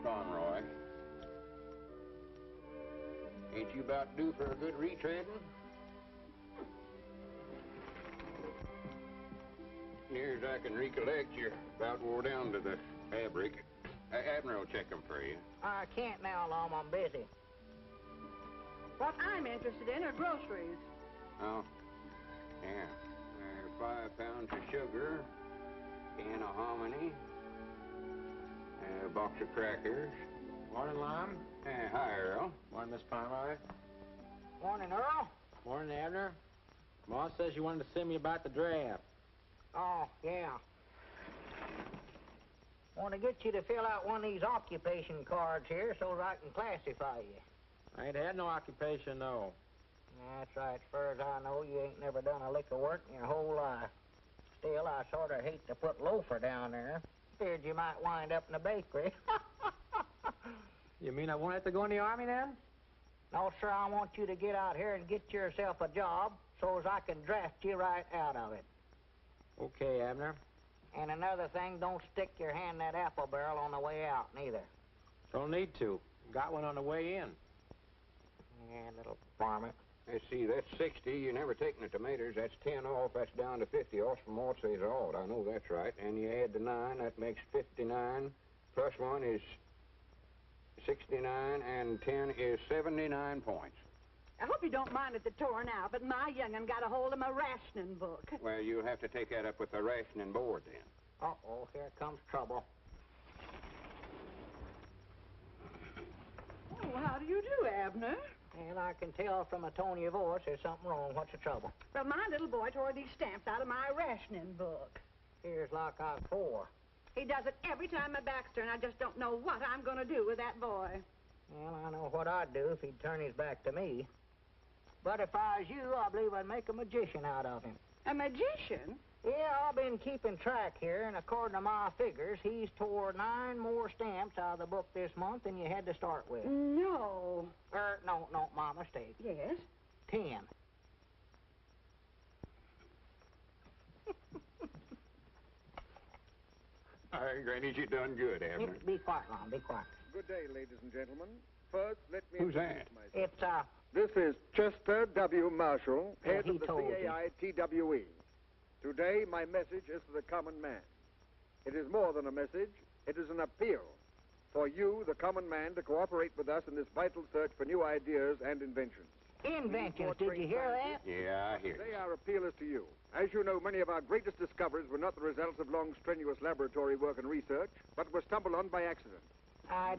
Conroy. Ain't you about due for a good retreading? Near as I can recollect, you're about wore down to the fabric. Abner will check them for you. I can't now, Lum. I'm busy. What I'm interested in are groceries. Oh, yeah. 5 pounds of sugar, can of hominy, a box of crackers. Morning, Lum. Hi, Earl. Morning, Miss Conroy. Morning, Earl. Morning, Abner. Ma says you wanted to see me about the draft. Oh, yeah. Want to get you to fill out one of these occupation cards here so that I can classify you. I ain't had no occupation, no. That's right. As far as I know, you ain't never done a lick of work in your whole life. Still, I sort of hate to put loafer down there. Feared you might wind up in a bakery. You mean I won't have to go in the Army then? No, sir, I want you to get out here and get yourself a job so as I can draft you right out of it. Okay, Abner. And another thing, don't stick your hand in that apple barrel on the way out, neither. Don't need to. Got one on the way in. Yeah, little varmint. Let's see, that's 60. You never taken the tomatoes. That's 10 off. That's down to 50 off from what says odd. I know that's right. And you add the 9, that makes 59. Plus 1 is 69, and 10 is 79 points. I hope you don't mind at the tour now, but my young'un got a hold of my rationing book. Well, you'll have to take that up with the rationing board then. Uh-oh, here comes trouble. Oh, how do you do, Abner? And I can tell from the tone of your voice there's something wrong. What's the trouble? Well, my little boy tore these stamps out of my rationing book. Here's like I've 4. He does it every time my back's turned. I just don't know what I'm going to do with that boy. Well, I know what I'd do if he'd turn his back to me. But if I was you, I believe I'd make a magician out of him. A magician? Yeah, I've been keeping track here, and according to my figures, he's tore 9 more stamps out of the book this month than you had to start with. No. No, my mistake. Yes? 10. All right, Granny, you done good, Abner. Be quiet, Lum, be quiet. Good day, ladies and gentlemen. First, let me Who's introduce that? myself. It's, This is Chester W. Marshall, head he of the told you. CAI-TWE. Today, my message is to the common man. It is more than a message. It is an appeal for you, the common man, to cooperate with us in this vital search for new ideas and inventions. inventions. Did you hear that? Yeah, I hear Today, you. our appeal is to you. As you know, many of our greatest discoveries were not the results of long, strenuous laboratory work and research, but were stumbled on by accident.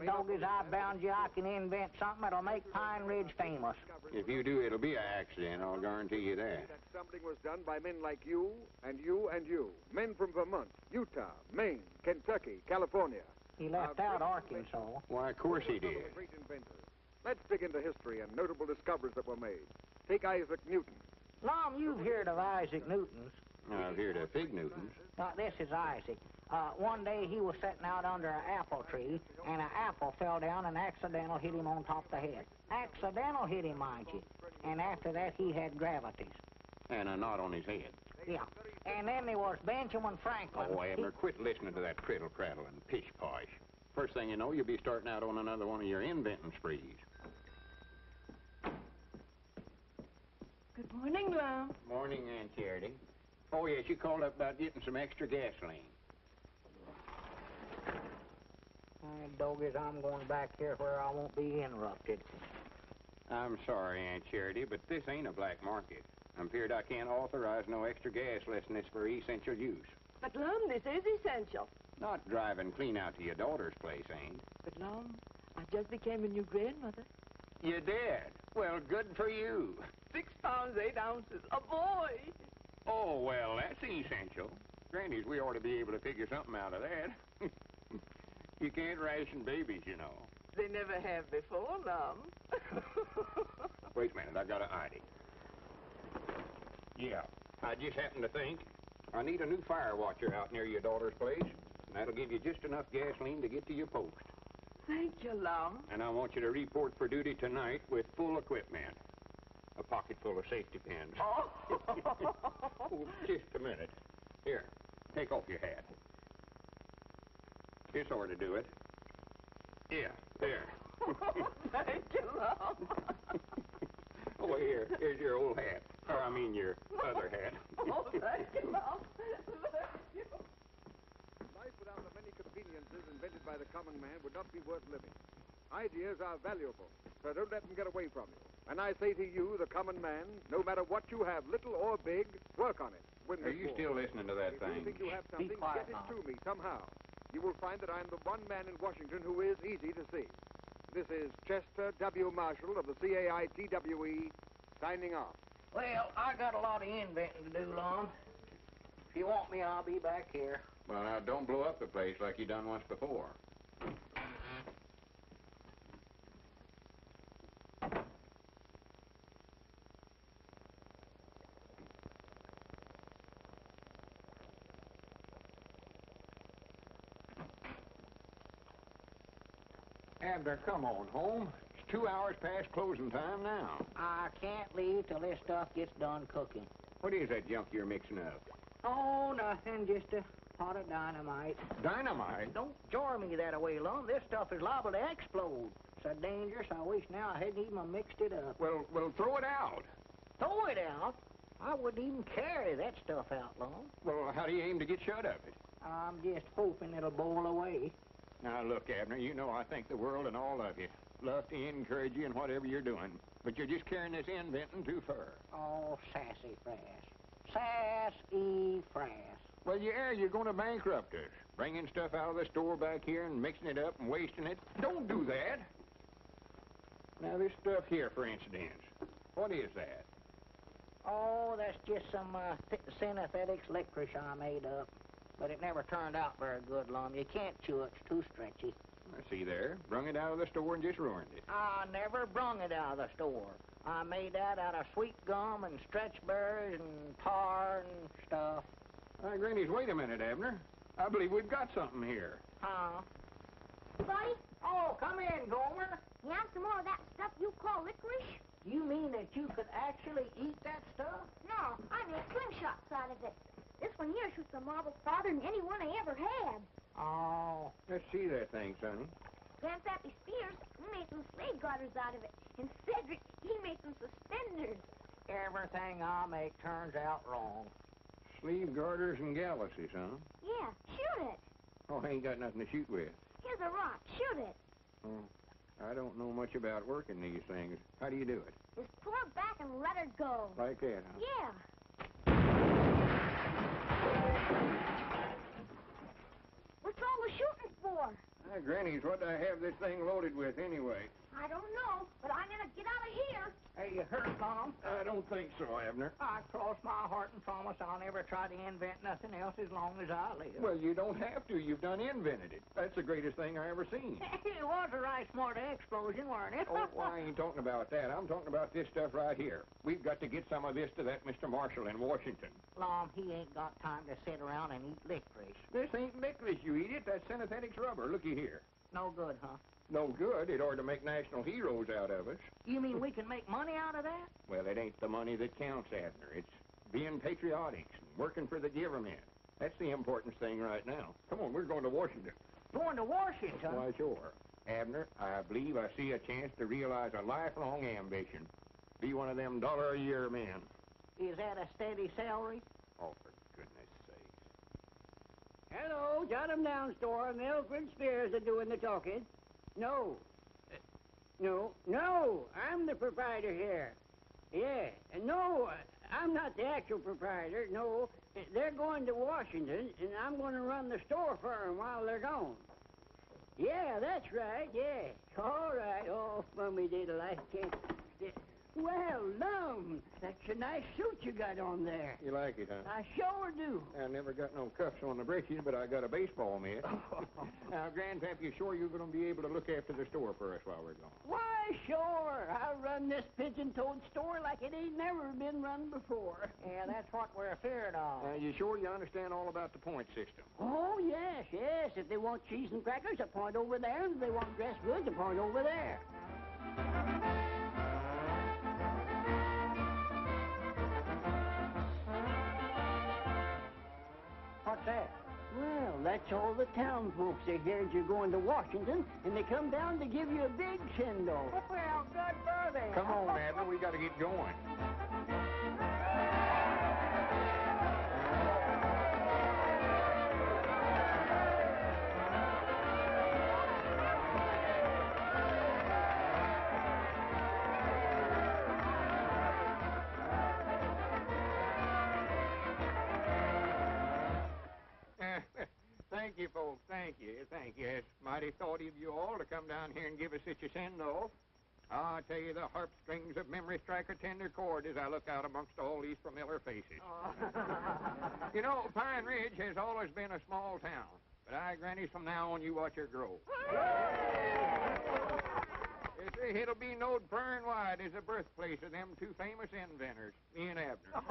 Doggies, I bound you I can invent something that'll make Pine Ridge famous. If you do, it'll be an accident, I'll guarantee you that. That stumbling was done by men like you, and you, and you. Men from Vermont, Utah, Maine, Kentucky, California. He left out Arkansas. Why, of course he Some of the did. great inventors. Let's dig into history and notable discoveries that were made. Take Isaac Newton. Lum, you've heard of Isaac Newton's. I've heard of Fig Newtons. This is Isaac. One day he was sitting out under an apple tree, and an apple fell down and accidental hit him on top of the head. Accidental hit him, mind you. And after that, he had gravities. And a knot on his head. Yeah. And then there was Benjamin Franklin. Oh, Abner, quit listening to that criddle prattle and pish posh. First thing you know, you'll be starting out on another one of your inventing sprees. Good morning, Lum. Morning, Aunt Charity. Oh, yes, you called up about getting some extra gasoline. Doggies, I'm going back here where I won't be interrupted. I'm sorry, Aunt Charity, but this ain't a black market. I'm feared I can't authorize no extra gas unless it's for essential use. But, Lum, this is essential. Not driving clean out to your daughter's place ain't. But, Lum, I just became a new grandmother. You did? Well, good for you. 6 pounds, 8 ounces. A boy. Oh, well, that's essential. Grannies, we ought to be able to figure something out of that. You can't ration babies, you know. They never have before, Lum. Wait a minute, I got an idea. Yeah, I just happened to think I need a new fire watcher out near your daughter's place, and that'll give you just enough gasoline to get to your post. Thank you, Lum. And I want you to report for duty tonight with full equipment. A pocket full of safety pins. Oh. Oh, just a minute. Here, take off your hat. This ought to do it. Yeah, there. Thank you, Lum. Oh, here's your old hat. Or, I mean, your other hat. Oh, thank you, Lum. Thank you. Life without the many conveniences invented by the common man would not be worth living. Ideas are valuable, so don't let them get away from you. And I say to you, the common man, no matter what you have, little or big, work on it. Win Are this you war. still listening to that If you thing? think you have something, quiet get it now. to me somehow. You will find that I'm the one man in Washington who is easy to see. This is Chester W. Marshall of the CAITWE, signing off. Well, I got a lot of inventing to do, Lum. If you want me, I'll be back here. Well, now, don't blow up the place like you done once before. Abner, come on home. It's 2 hours past closing time now. I can't leave till this stuff gets done cooking. What is that junk you're mixing up? Oh, nothing, just a pot of dynamite. Dynamite? Don't jar me that away, Lum. This stuff is liable to explode. So dangerous, I wish now I hadn't even mixed it up. Well, throw it out. Throw it out? I wouldn't even carry that stuff out, Lum. Well, how do you aim to get shut of it? I'm just hoping it'll boil away. Now, look, Abner, you know I think the world and all of you. Love to encourage you in whatever you're doing. But you're just carrying this inventing too far. Oh, sassy frass. Sassy frass. Well, yeah, you're going to bankrupt us. Bringing stuff out of the store back here and mixing it up and wasting it. Don't do that. Now, this stuff here, for instance. What is that? Oh, that's just some synthetics licorice I made up. But it never turned out very good, Lum. You can't chew it. It's too stretchy. I see there. Brung it out of the store and just ruined it. I never brung it out of the store. I made that out of sweet gum and stretch berries and tar and stuff. Granny's, wait a minute, Abner. I believe we've got something here. Huh? Buddy, Oh, come in, Gomer. you have some more of that stuff you call licorice? You mean that you could actually eat that stuff? No, I make slingshots out of it. This one here shoots a marble farther than any one I ever had. Oh. Let's see that thing, Sonny. Grandpappy Spears, he made some slave garters out of it. And Cedric, he made some suspenders. Everything I make turns out wrong. Sleeve garters and galaxies, huh? Yeah, shoot it. Oh, I ain't got nothing to shoot with. Here's a rock, shoot it. Oh, I don't know much about working these things. How do you do it? Just pull it back and let her go. Like that, huh? Yeah. What's all the shooting for? Granny's, what do I have this thing loaded with anyway? I don't know, but I'm gonna get out of here. Are you hurt, Mom? I don't think so, Abner. I cross my heart and promise I'll never try to invent nothing else as long as I live. Well, you don't have to. You've done invented it. That's the greatest thing I ever seen. It was a right smart explosion, weren't it? Oh, well, I ain't talking about that. I'm talking about this stuff right here. We've got to get some of this to that Mr. Marshall in Washington. Lom, he ain't got time to sit around and eat licorice. This ain't licorice, you eat it. That's synthetics rubber. Looky here. No good, huh? No good. It ought to make national heroes out of us. You mean we can make money out of that? Well, it ain't the money that counts, Abner. It's being patriotic and working for the government. That's the important thing right now. Come on, we're going to Washington. Going to Washington? Why, sure. Abner, I believe I see a chance to realize a lifelong ambition. Be one of them $1-a-year men. Is that a steady salary? Oh, for goodness sakes. Hello, jot 'em down, store. Milford Spears are doing the talking. No. No, I'm the proprietor here. Yeah, no, I'm not the actual proprietor. No, they're going to Washington, and I'm going to run the store for 'em while they're gone. Yeah, that's right, yeah. All right, oh, Mummy diddle, I can't... Well, Lum, that's a nice suit you got on there. You like it, huh? I sure do. I never got no cuffs on the breeches, but I got a baseball mitt. Now, Grandpap, you sure you're going to be able to look after the store for us while we're gone? Why, sure. I'll run this pigeon-toed store like it ain't never been run before. Yeah, that's what we're afeard of. You sure you understand all about the point system? Oh, yes. If they want cheese and crackers, I point over there. And if they want dressed goods, I point over there. What's that? Well, that's all the town folks. They heard you're going to Washington, and they come down to give you a big send-off. Well, good for them. Come on, Abner, we got to get going. Thank you, folks. Thank you. Thank you. It's mighty thoughtful of you all to come down here and give us such a send-off. I tell you, the harp strings of memory strike a tender chord as I look out amongst all these familiar faces. You know, Pine Ridge has always been a small town, but I granny from now on you watch her grow. It'll be knowed far and wide as the birthplace of them two famous inventors, me and Abner.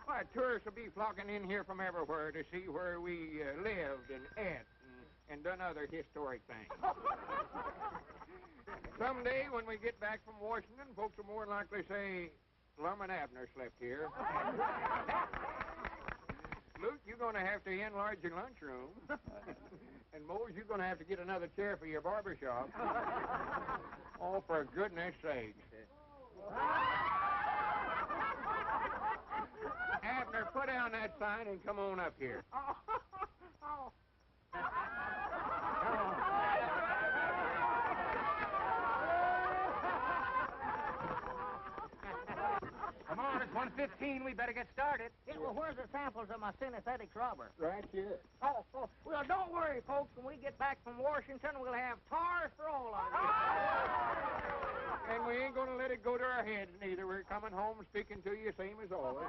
Why, tourists will be flocking in here from everywhere to see where we lived and ate and done other historic things. Someday, when we get back from Washington, folks will more than likely say, Lum Abner slept here. Luke, you're going to have to enlarge your lunchroom. And Mose, you're going to have to get another chair for your barbershop. Oh, for goodness sakes. Abner, put down that sign and come on up here. Come on, it's 1:15. We better get started. Yeah, well, where's the samples of my synesthetics rubber? Right here. Oh, well, don't worry, folks. When we get back from Washington, we'll have tars for all of you. And we ain't going to let it go to our heads neither. We're coming home speaking to you same as always.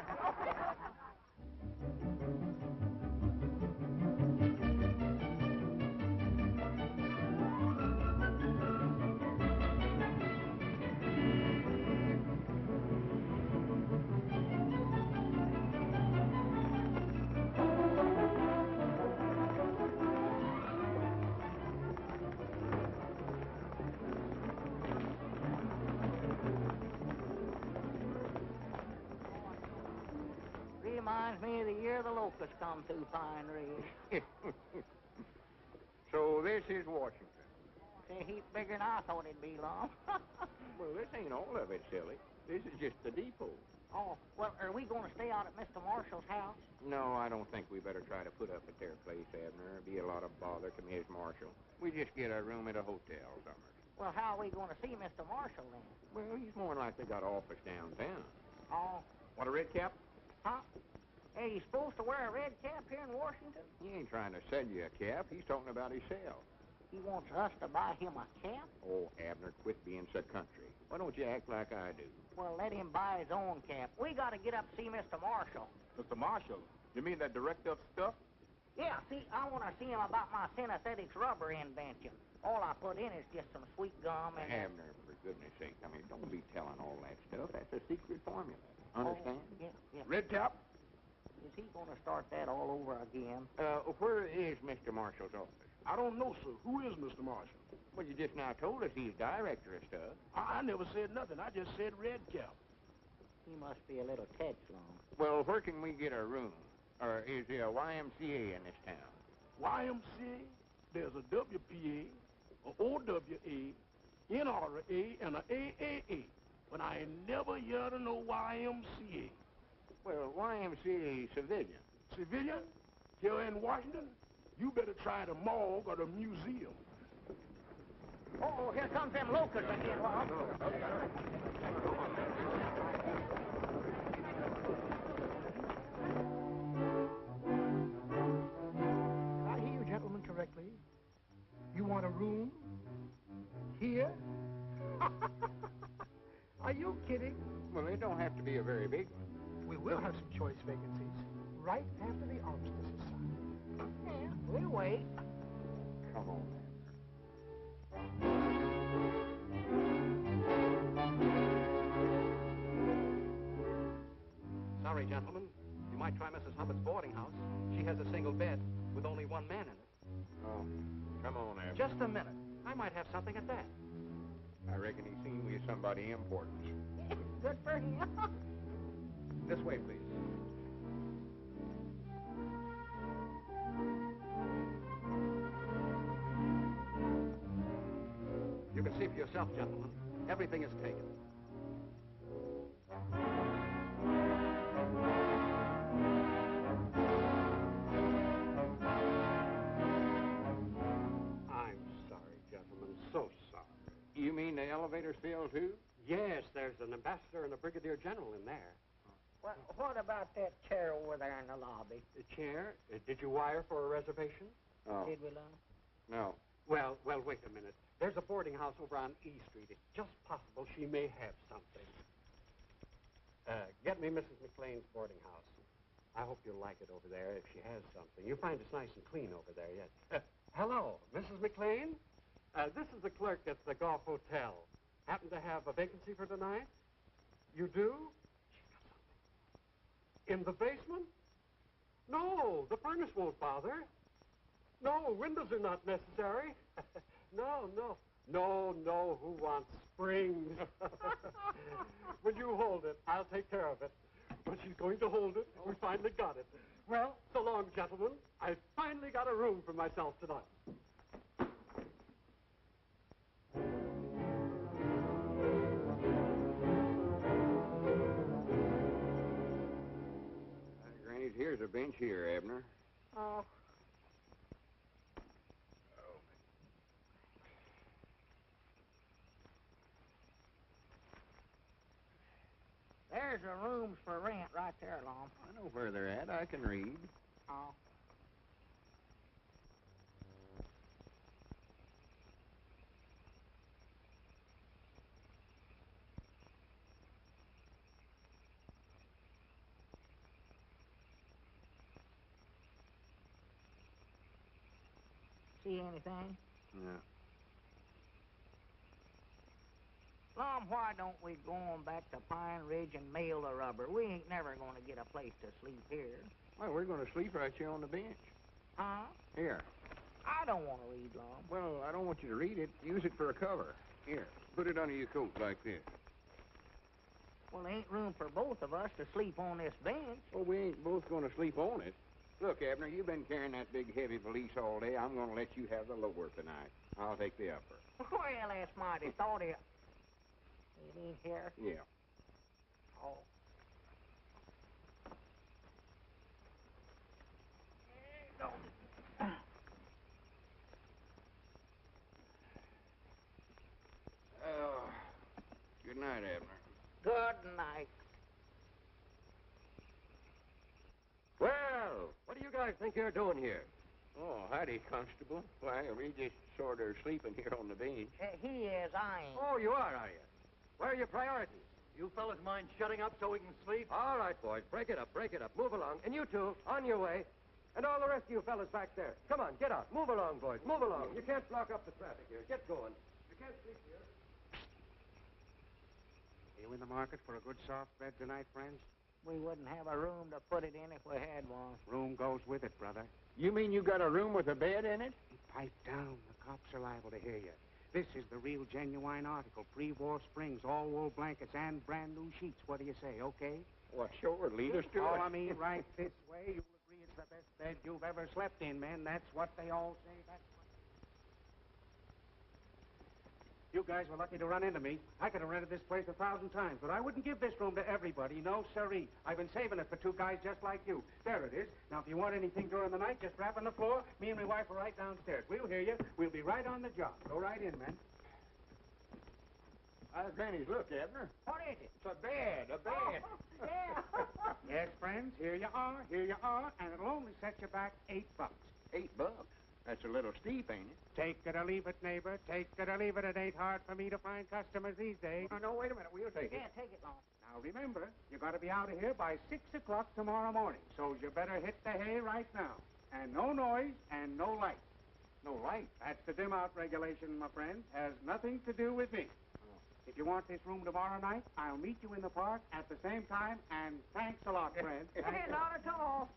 Reminds me of the year the locusts come through Pine Ridge. So this is Washington. It's a heap bigger than I thought it'd be, Lum. Well, this ain't all of it, silly. This is just the depot. Oh, well, are we going to stay out at Mr. Marshall's house? No, I don't think we better try to put up at their place, Abner. It'd be a lot of bother to Ms. Marshall. We just get a room at a hotel somewhere. Well, how are we going to see Mr. Marshall then? Well, he's more than likely got an office downtown. Oh, Want a red cap? huh? Hey, he's supposed to wear a red cap here in Washington? He ain't trying to sell you a cap. He's talking about himself. He wants us to buy him a cap? Oh, Abner, quit being so country. Why don't you act like I do? Well, let him buy his own cap. We got to get up to see Mr. Marshall. Mr. Marshall, you mean that director of stuff? Yeah, see, I want to see him about my synesthetics rubber invention. All I put in is just some sweet gum and... Abner, for goodness sake, I mean, don't be telling all that stuff. That's a secret formula. Understand? Oh, yeah. Red cap? Is he going to start that all over again? Where is Mr. Marshall's office? I don't know, sir. Who is Mr. Marshall? Well, you just now told us he's director of stuff. I never said nothing. I just said red cap. He must be a little Texan. Well, where can we get a room? Or is there a YMCA in this town? YMCA, there's a WPA, a OWA, NRA, and a AAA. But I ain't never heard of no YMCA. Well, YMCA is civilian. Civilian? Here in Washington? You better try the morgue or the museum. Oh, here comes them locusts again, Lum. Did I hear you gentlemen correctly? You want a room? Here? Are you kidding? Well, it don't have to be a very big one. We will have some choice vacancies right after the armistice is signed. Yeah, we'll wait. Come on. Sorry, gentlemen. You might try Mrs. Hubbard's boarding house. She has a single bed with only one man in it. Oh, come on, Abner. Just a minute. I might have something at that. I reckon he's seen we somebody important. Good for him. This way, please. see for yourself, gentlemen. Everything is taken. I'm sorry, gentlemen. So sorry. You mean the elevator's filled, too? Yes, there's an ambassador and a brigadier general in there. Well, what about that chair over there in the lobby? The chair? Did you wire for a reservation? Oh. Did we, Lum? No. Well, wait a minute. There's a boarding house over on E Street. It's just possible she may have something. Get me Mrs. McLean's boarding house. I hope you'll like it over there if she has something. You'll find it's nice and clean over there, yes. Hello, Mrs. McLean? This is the clerk at the Golf Hotel. Happen to have a vacancy for tonight? You do? In the basement? No, the furnace won't bother. No, windows are not necessary. No, who wants springs? Will you hold it? I'll take care of it. But she's going to hold it. We finally got it. Well, so long, gentlemen. I finally got a room for myself tonight. Granny, here's a bench here, Abner. Oh. There's the rooms for rent right there, Lum. I know where they're at. I can read. Oh. See anything? Yeah. Lum, why don't we go on back to Pine Ridge and mail the rubber? We ain't never going to get a place to sleep here. Well, we're going to sleep right here on the bench. Huh? Here. I don't want to read, Lum. Well, I don't want you to read it. Use it for a cover. Here, put it under your coat like this. Well, there ain't room for both of us to sleep on this bench. Well, we ain't both going to sleep on it. Look, Abner, you've been carrying that big, heavy valise all day. I'm going to let you have the lower tonight. I'll take the upper. Well, that's mighty thoughty. It ain't here? Yeah. Oh. Oh, good night, Abner. Good night. Well, what do you guys think you're doing here? Oh, howdy, Constable. Why, we just sort of sleeping here on the bench. He is. I ain't. Oh, you are you? Where are your priorities? You fellas mind shutting up so we can sleep? All right, boys, break it up, move along. And you two, on your way. And all the rest of you fellas back there. Come on, get out. Move along, boys, move along. You can't block up the traffic here. Get going. You can't sleep here. Are you in the market for a good soft bed tonight, friends? We wouldn't have a room to put it in if we had one. Room goes with it, brother. You mean you got a room with a bed in it? Pipe down. The cops are liable to hear you. This is the real genuine article. Pre-war springs, all wool blankets, and brand new sheets. What do you say, okay? Well, sure. Lead us to it. Oh, I mean, right this way. You'll agree it's the best bed you've ever slept in, man. That's what they all say. That's what... You guys were lucky to run into me. I could have rented this place 1,000 times, but I wouldn't give this room to everybody. No, sirree. I've been saving it for two guys just like you. There it is. Now, if you want anything during the night, just rap on the floor. Me and my wife are right downstairs. We'll hear you. We'll be right on the job. Go right in, man. Granny's, look, Abner. What is it? It's a bed, a bed. Oh, yeah. Yes, friends, here you are, and it'll only set you back $8. $8? That's a little steep, ain't it? Take it or leave it, neighbor. Take it or leave it. It ain't hard for me to find customers these days. No, wait a minute. We'll take it. Yeah, take it, Lum. Now, remember, you got to be out of here by 6 o'clock tomorrow morning, so you better hit the hay right now. And no noise and no light. No light? That's the dim-out regulation, my friend. Has nothing to do with me. If you want this room tomorrow night, I'll meet you in the park at the same time, and thanks a lot, friend. Hey, not at all.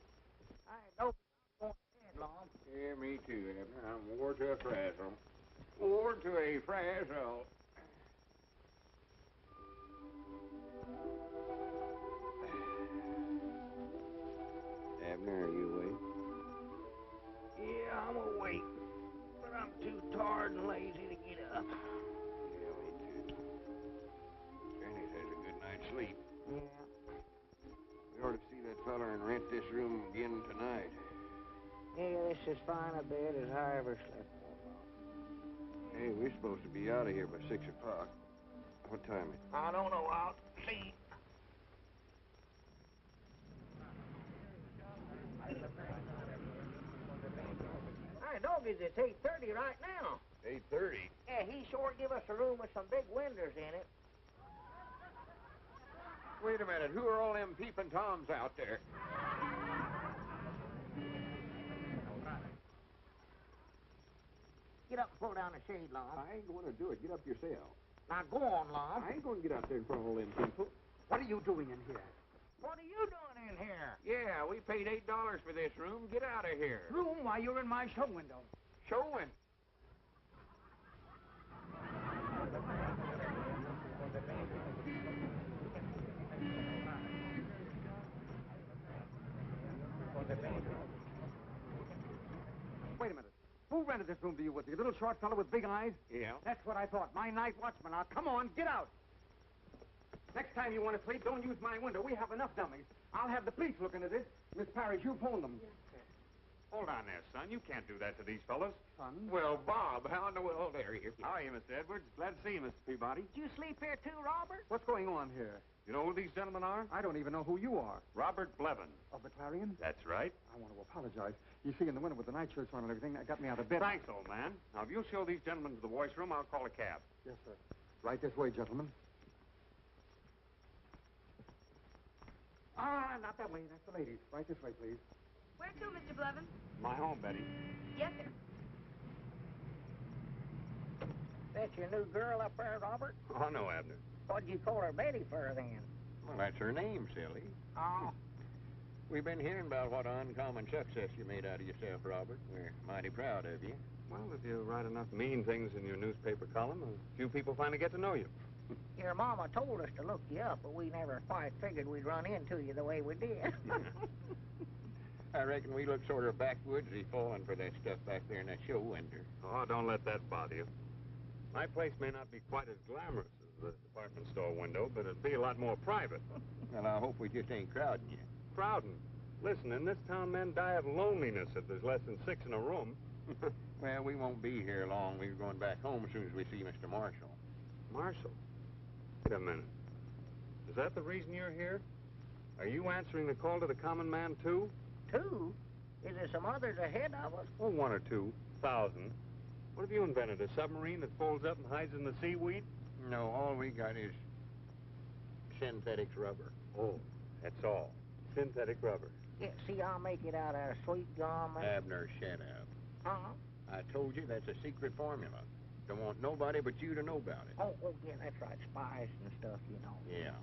I know I'm going to bed, Lum. Yeah, me too, Abner. I'm wore to a frazzle. Wore to a frazzle. Abner, are you awake? Yeah, I'm awake, but I'm too tired and lazy to get up. Yeah, sleep. Yeah. We ought to see that fella and rent this room again tonight. Yeah, this is as fine a bed as I ever slept on. Hey, we're supposed to be out of here by 6 o'clock. What time is it? I don't know. I'll see. Hey, doggies, it's 8:30 right now. 8:30. Yeah, he sure give us a room with some big windows in it. Wait a minute. Who are all them peeping toms out there? Get up and pull down the shade, Lum. I ain't going to do it. Get up yourself. Now go on, Lum. I ain't going to get out there in front of all them people. What are you doing in here? What are you doing in here? Yeah, we paid $8 for this room. Get out of here. Room? Why, you're in my show window. Showing. Wait a minute. Who rented this room to you? Was he a little short fellow with big eyes? Yeah. That's what I thought. My night watchman. Now, come on, get out. Next time you want to sleep, don't use my window. We have enough dummies. I'll have the police look into this. Miss Parrish, you phone them. Hold on there, son. You can't do that to these fellas. Son? Well, Bob, how in the world are you? How are you, Mr. Edwards? Glad to see you, Mr. Peabody. Did you sleep here too, Robert? What's going on here? You know who these gentlemen are? I don't even know who you are. Robert Blevins. Of the Clarion? That's right. I want to apologize. You see, in the winter with the night shirts on and everything, that got me out of bed. Thanks, old man. Now, if you'll show these gentlemen to the washroom, I'll call a cab. Yes, sir. Right this way, gentlemen. Ah, not that way. That's the ladies. Right this way, please. Where to, Mr. Blevins? My home, Betty. Yes, sir. That's your new girl up there, Robert? Oh, no, Abner. What'd you call her Betty for, then? Well, that's her name, silly. Oh. We've been hearing about what uncommon success you made out of yourself, Robert. We're mighty proud of you. Well, if you write enough mean things in your newspaper column, a few people finally get to know you. Your mama told us to look you up, but we never quite figured we'd run into you the way we did. I reckon we look sort of backwoodsy falling for that stuff back there in that show window. Oh, don't let that bother you. My place may not be quite as glamorous as the department store window, but it'll be a lot more private. Well, I hope we just ain't crowding you. Crowding? Listen, in this town, men die of loneliness if there's less than 6 in a room. Well, we won't be here long. We're going back home as soon as we see Mr. Marshall. Marshall? Wait a minute. Is that the reason you're here? Are you answering the call to the common man, too? Two? Is there some others ahead of us? Oh, 1 or 2,000. What have you invented, a submarine that folds up and hides in the seaweed? No, all we got is synthetic rubber. Oh, that's all. Synthetic rubber. Yeah, see, I'll make it out of sweet gum and... Abner, shut up. Uh-huh. I told you that's a secret formula. Don't want nobody but you to know about it. Oh, yeah, that's right. Spies and stuff, you know. Yeah.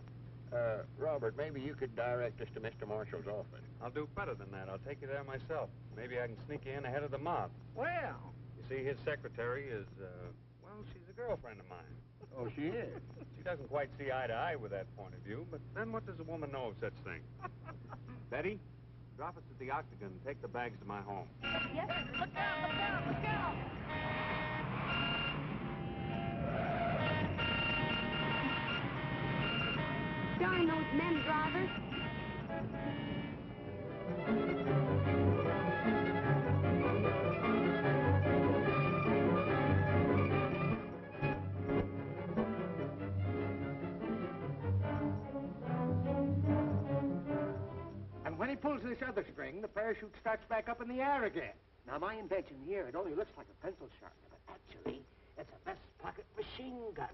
Robert, maybe you could direct us to Mr. Marshall's office. I'll do better than that. I'll take you there myself. Maybe I can sneak you in ahead of the mob. Well... You see, his secretary is, well, she's a girlfriend of mine. Oh, she is? She doesn't quite see eye to eye with that point of view, but then what does a woman know of such things? Betty, drop us at the Octagon and take the bags to my home. Yes, sir. Look out, look out, look out! Darn those men drivers. And when he pulls this other string, the parachute starts back up in the air again. Now, my invention here, it only looks like a pencil sharpener, but actually, it's a best pocket machine gun.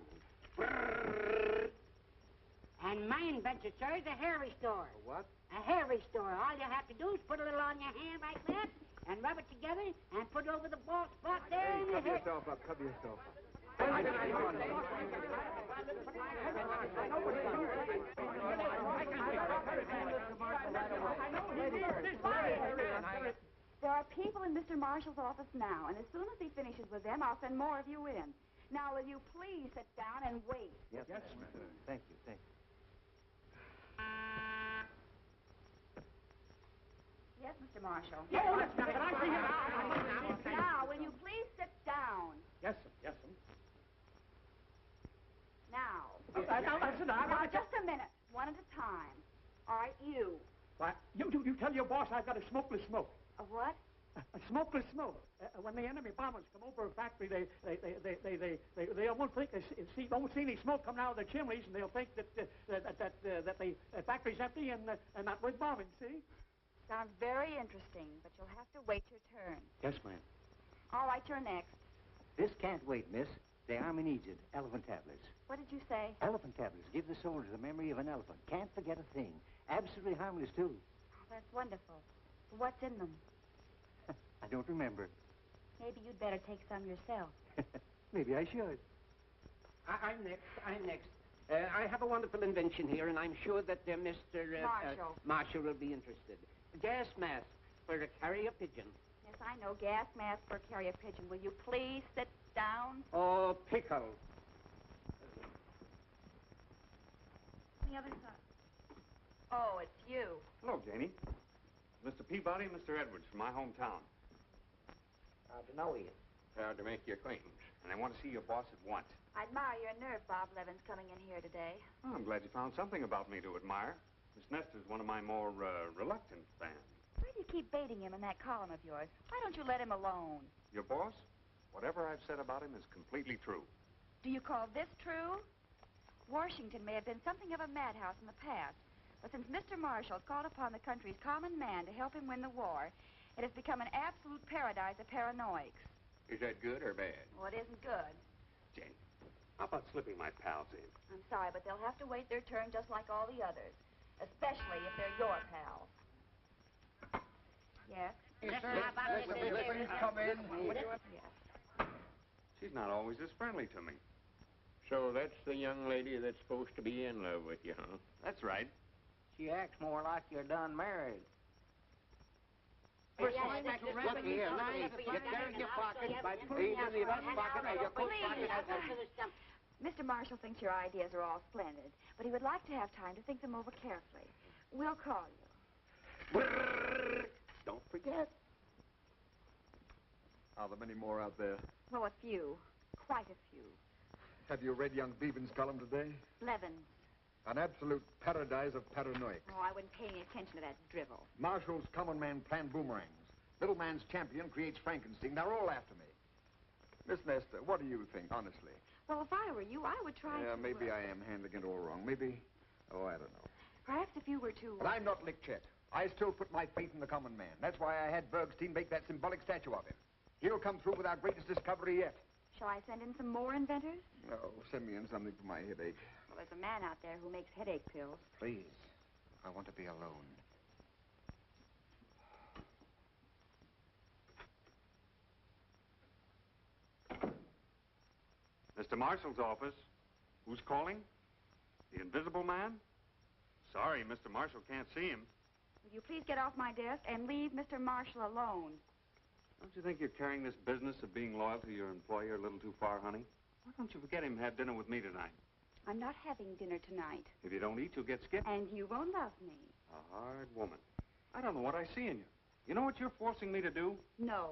And my invention, sir, is a hair restore. A what? A hair restore. All you have to do is put a little on your hand like that, and rub it together, and put it over the bald spot there in your Cover head. yourself up, cover yourself up. There are people in Mr. Marshall's office now, and as soon as he finishes with them, I'll send more of you in. Now, will you please sit down and wait? Yes, ma'am. Thank you, thank you. Yes, Mr. Marshall. Oh, that's nothing. I see him. Now, will you please sit down? Yes, sir. Yes, sir. Now. Now, listen, Now, just a minute. one at a time. All right, you. Why, you tell your boss I've got a smokeless smoke. A what? A smokeless smoke. When the enemy bombers come over a factory, they won't think won't see any smoke coming out of the chimneys, and they'll think that the factory's empty and not worth bombing. See? Sounds very interesting, but you'll have to wait your turn. Yes, ma'am. All right, you're next. This can't wait, miss. The Army needs it. Elephant tablets. What did you say? Elephant tablets. Give the soldier the memory of an elephant. Can't forget a thing. Absolutely harmless, too. Oh, that's wonderful. What's in them? I don't remember. Maybe you'd better take some yourself. Maybe I should. I'm next. I have a wonderful invention here, and I'm sure that Mr. Marshall will be interested. Gas mask for a carrier pigeon. Yes, I know. Gas mask for a carrier pigeon. Will you please sit down? Oh, pickle. The other side. Oh, it's you. Hello, Janie. Mr. Peabody and Mr. Edwards from my hometown. How'd to know you? Proud to make your acquaintance. And I want to see your boss at once. I admire your nerve, Bob Levin's coming in here today. Oh, I'm glad you found something about me to admire. Miss Nestor's one of my more reluctant fans. Why do you keep baiting him in that column of yours? Why don't you let him alone? Your boss? Whatever I've said about him is completely true. Do you call this true? Washington may have been something of a madhouse in the past, but since Mr. Marshall's called upon the country's common man to help him win the war, it has become an absolute paradise of paranoics. Is that good or bad? Well, it isn't good. Janie, how about slipping my pals in? I'm sorry, but they'll have to wait their turn just like all the others, especially if they're your pals. Yes? Yes, sir. Please come in. Yes. She's not always this friendly to me. So that's the young lady that's supposed to be in love with you, huh? That's right. She acts more like you're done married. Look here, now you carry your pocket by putting in the left pocket or your coat pocket. Mr. Marshall thinks your ideas are all splendid, but he would like to have time to think them over carefully. We'll call you. Don't forget. Are there many more out there? Well, a few. Quite a few. Have you read young Beevan's column today? Levin. An absolute paradise of paranoics. Oh, I wouldn't pay any attention to that drivel. Marshall's common man planned boomerangs. Little man's champion creates Frankenstein. They're all after me. Miss Nestor, what do you think, honestly? Well, if I were you, I would try to... Maybe I am handling it all wrong. Maybe... Oh, I don't know. Perhaps if you were to... But I'm not Lickchet. I still put my faith in the common man. That's why I had Bergstein make that symbolic statue of him. He'll come through with our greatest discovery yet. Shall I send in some more inventors? No, send me in something for my headache. Well, there's a man out there who makes headache pills. Please. I want to be alone. Mr. Marshall's office. Who's calling? The Invisible Man? Sorry, Mr. Marshall can't see him. Will you please get off my desk and leave Mr. Marshall alone? Don't you think you're carrying this business of being loyal to your employer a little too far, honey? Why don't you forget him and have dinner with me tonight? I'm not having dinner tonight. If you don't eat, you'll get skipped. And you won't love me. A hard woman. I don't know what I see in you. You know what you're forcing me to do? No.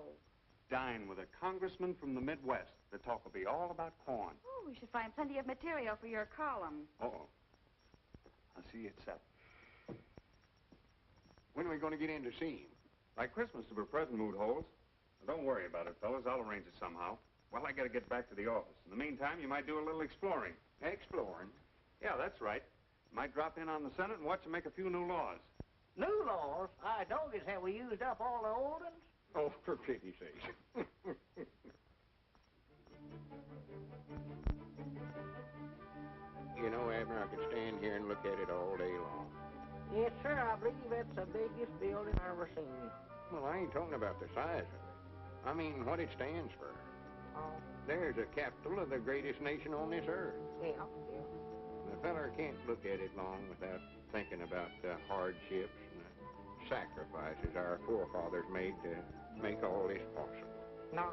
Dine with a congressman from the Midwest. The talk will be all about corn. Oh, we should find plenty of material for your column. Uh-oh. I'll see you at 7. When are we going to get in to see him? By Christmas, if her present mood holds. Well, don't worry about it, fellas. I'll arrange it somehow. Well, I got to get back to the office. In the meantime, you might do a little exploring. Exploring? Yeah, that's right. Might drop in on the Senate and watch them make a few new laws. New laws? I notice, have we used up all the old ones? Oh, for pity's sake. You know, Abner, I could stand here and look at it all day long. Yes, sir, I believe that's the biggest building I've ever seen. Well, I ain't talking about the size of it. I mean what it stands for. Oh. There's the capital of the greatest nation on this earth. Yeah. The feller can't look at it long without thinking about the hardships and the sacrifices our forefathers made to make all this possible. No.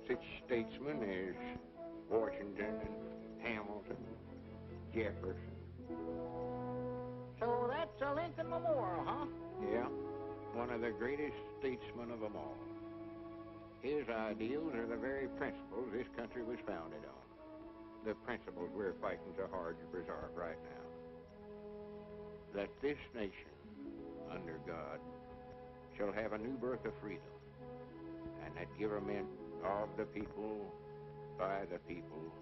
Such statesmen as Washington and Hamilton, Jefferson. So that's a Lincoln Memorial, huh? Yeah, one of the greatest statesmen of them all. His ideals are the very principles this country was founded on. The principles we're fighting so hard to preserve right now. that this nation, under God, shall have a new birth of freedom, and that government of the people, by the people,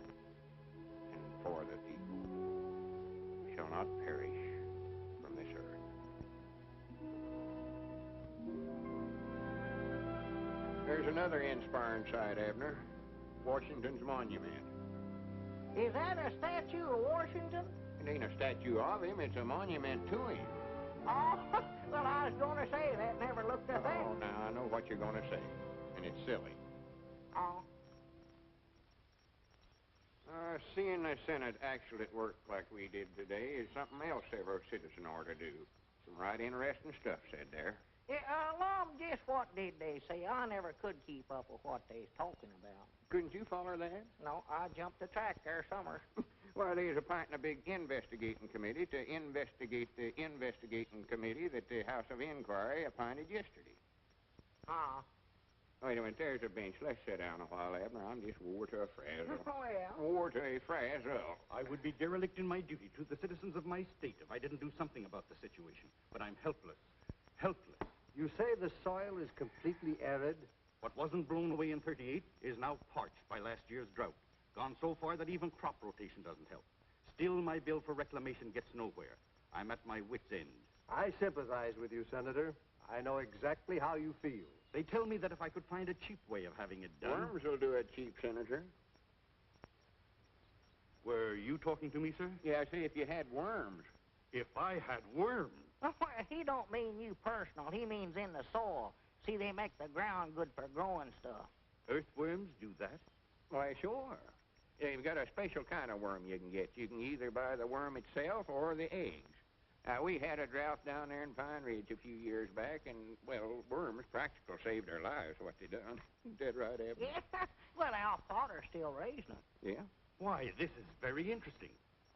and for the people, shall not perish from this earth. There's another inspiring sight, Abner. Washington's monument. Is that a statue of Washington? It ain't a statue of him, it's a monument to him. Oh, well, I was going to say that. Never looked at that. Oh, now I know what you're going to say, and it's silly. Oh. Seeing the Senate actually at work like we did today is something else every citizen ought to do. Some right interesting stuff said there. Yeah, Lum, just what did they say? I never could keep up with what they was talking about. Couldn't you follow that? No, I jumped the track there somewhere. Well, there's appointing a big investigating committee to investigate the investigating committee that the House of Inquiry appointed yesterday. Wait a minute, there's a bench. Let's sit down a while, Abner. I'm just wore to a frazzle. Wore to a frazzle. I would be derelict in my duty to the citizens of my state if I didn't do something about the situation. But I'm helpless. Helpless. You say the soil is completely arid? What wasn't blown away in 38 is now parched by last year's drought. Gone so far that even crop rotation doesn't help. Still, my bill for reclamation gets nowhere. I'm at my wit's end. I sympathize with you, Senator. I know exactly how you feel. They tell me that if I could find a cheap way of having it done... Worms will do it cheap, Senator. Were you talking to me, sir? Yeah, I say if you had worms. If I had worms? Well, he don't mean you personal. He means in the soil. See, they make the ground good for growing stuff. Earthworms do that? Why, sure. Yeah, you've got a special kind of worm you can get. You can either buy the worm itself or the eggs. We had a drought down there in Pine Ridge a few years back, and, well, worms practically saved our lives, what they done. Dead right, Abner? Yeah. Well, our father's still raising them. Yeah? Why, this is very interesting.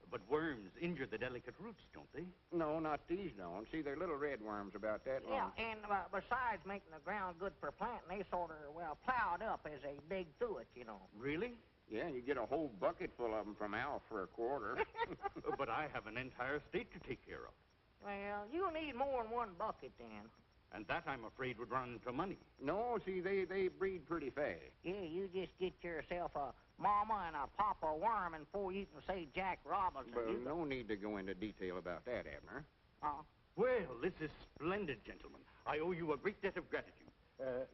But worms injure the delicate roots, don't they? No, not these don't. See, they're little red worms about that long. Yeah, and besides making the ground good for planting, they sort of, well, plowed up as they dig through it, you know. Really? Yeah, you get a whole bucket full of them from Al for a quarter. But I have an entire state to take care of. Well, you'll need more than one bucket then. And that, I'm afraid, would run into money. No, see, they breed pretty fast. Yeah, you just get yourself a mama and a papa worm, and before you can say Jack Robinson... Well, no need to go into detail about that, Abner. Well, this is splendid, gentlemen. I owe you a great debt of gratitude.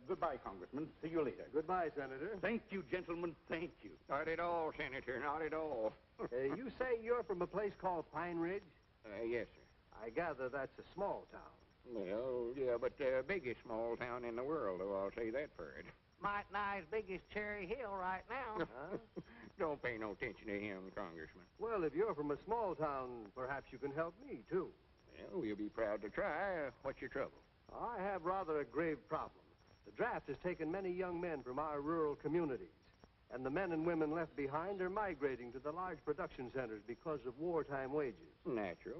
Goodbye, Congressman. See you later. Goodbye, Senator. Thank you, gentlemen. Thank you. Not at all, Senator. Not at all. You say you're from a place called Pine Ridge? Yes, sir. I gather that's a small town. Well, yeah, but the biggest small town in the world, though, I'll say that for it. Might nigh as big as Cherry Hill right now. Don't pay no attention to him, Congressman. Well, if you're from a small town, perhaps you can help me, too. Well, we'll be proud to try. What's your trouble? I have rather a grave problem. The draft has taken many young men from our rural communities, and the men and women left behind are migrating to the large production centers because of wartime wages. Natural.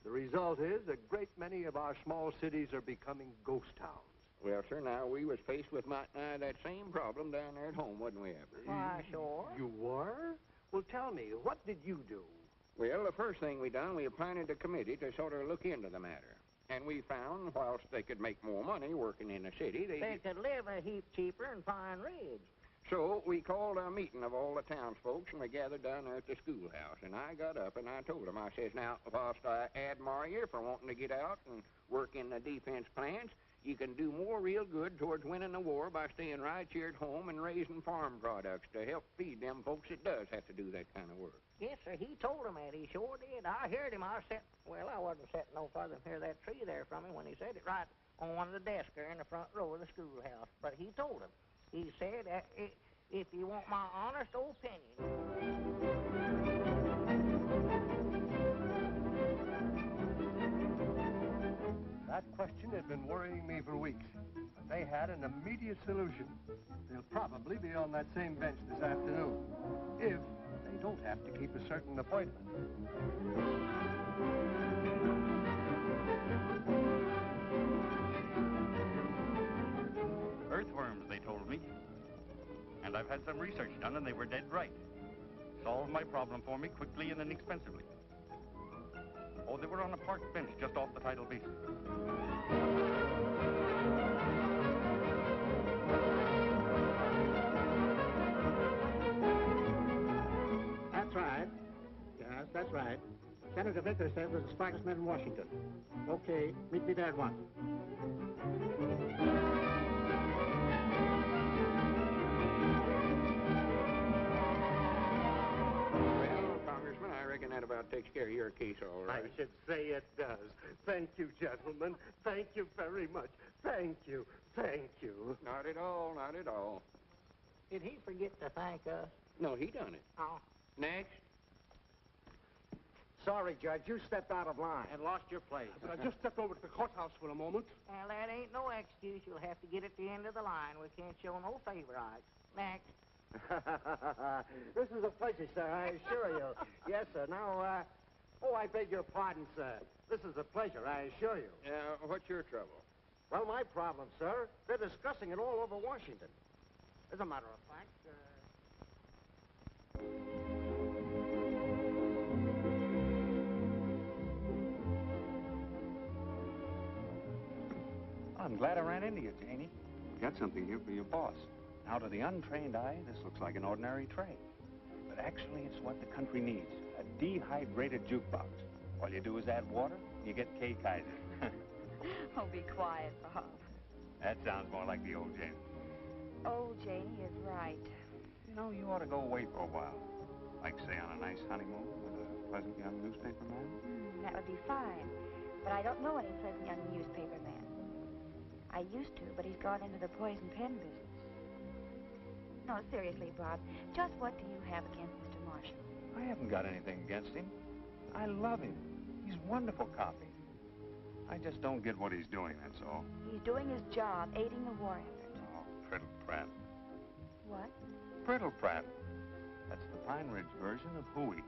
The result is a great many of our small cities are becoming ghost towns. Well, sir, now, we was faced with that same problem down there at home, wasn't we, Abner? Why, sure. You were? Well, tell me, what did you do? Well, the first thing we done, we appointed a committee to sort of look into the matter. And we found, whilst they could make more money working in the city, they could live a heap cheaper in Pine Ridge. So we called a meeting of all the townsfolk, and we gathered down there at the schoolhouse. And I got up and I told them, I says, now, whilst I admire you for wanting to get out and work in the defense plants, you can do more real good towards winning the war by staying right here at home and raising farm products to help feed them folks that does have to do that kind of work. Yes, sir, he told him that. He sure did. I heard him. I wasn't sitting no further than that tree there from him when he said it, right on one of the desks there in the front row of the schoolhouse. But he told him. He said, if you want my honest opinion... That question had been worrying me for weeks, but they had an immediate solution. They'll probably be on that same bench this afternoon, if they don't have to keep a certain appointment. Earthworms, they told me. And I've had some research done, and they were dead right. Solved my problem for me quickly and inexpensively. Oh, they were on a park bench just off the tidal basin. That's right. Yes, that's right. Senator Vickers said there's the smartest men in Washington. Okay, meet me there at once. Well, Congressman, I reckon that about takes care of your case all right. I should say it does. Thank you, gentlemen. Thank you very much. Thank you. Thank you. Not at all, not at all. Did he forget to thank us? No, he done it. Oh. Next. Sorry, Judge, you stepped out of line. And lost your place. I just stepped over to the courthouse for a moment. Well, that ain't no excuse. You'll have to get at the end of the line. We can't show no favorites. Next. This is a pleasure, sir, I assure you. Yes, sir. Now, I beg your pardon, sir. This is a pleasure, I assure you. What's your trouble? Well, my problem, sir, they're discussing it all over Washington. As a matter of fact, I'm glad I ran into you, Janie. Got something here for your boss. Now, to the untrained eye, this looks like an ordinary tray. But actually, it's what the country needs, a dehydrated jukebox. All you do is add water, and you get K. Kaiser. Oh, be quiet, Bob. That sounds more like the old Janie. Old Janie is right. You know, you ought to go away for a while. Like, say, on a nice honeymoon with a pleasant young newspaper man. That would be fine. But I don't know any pleasant young newspaper man. I used to, but he's gone into the poison pen business. No, seriously, Bob, just what do you have against Mr. Marshall? I haven't got anything against him. I love him. He's wonderful copy. I just don't get what he's doing, that's all. He's doing his job, aiding the war effort. Oh, Priddle Pratt. What? Priddle Pratt. That's the Pine Ridge version of hooey.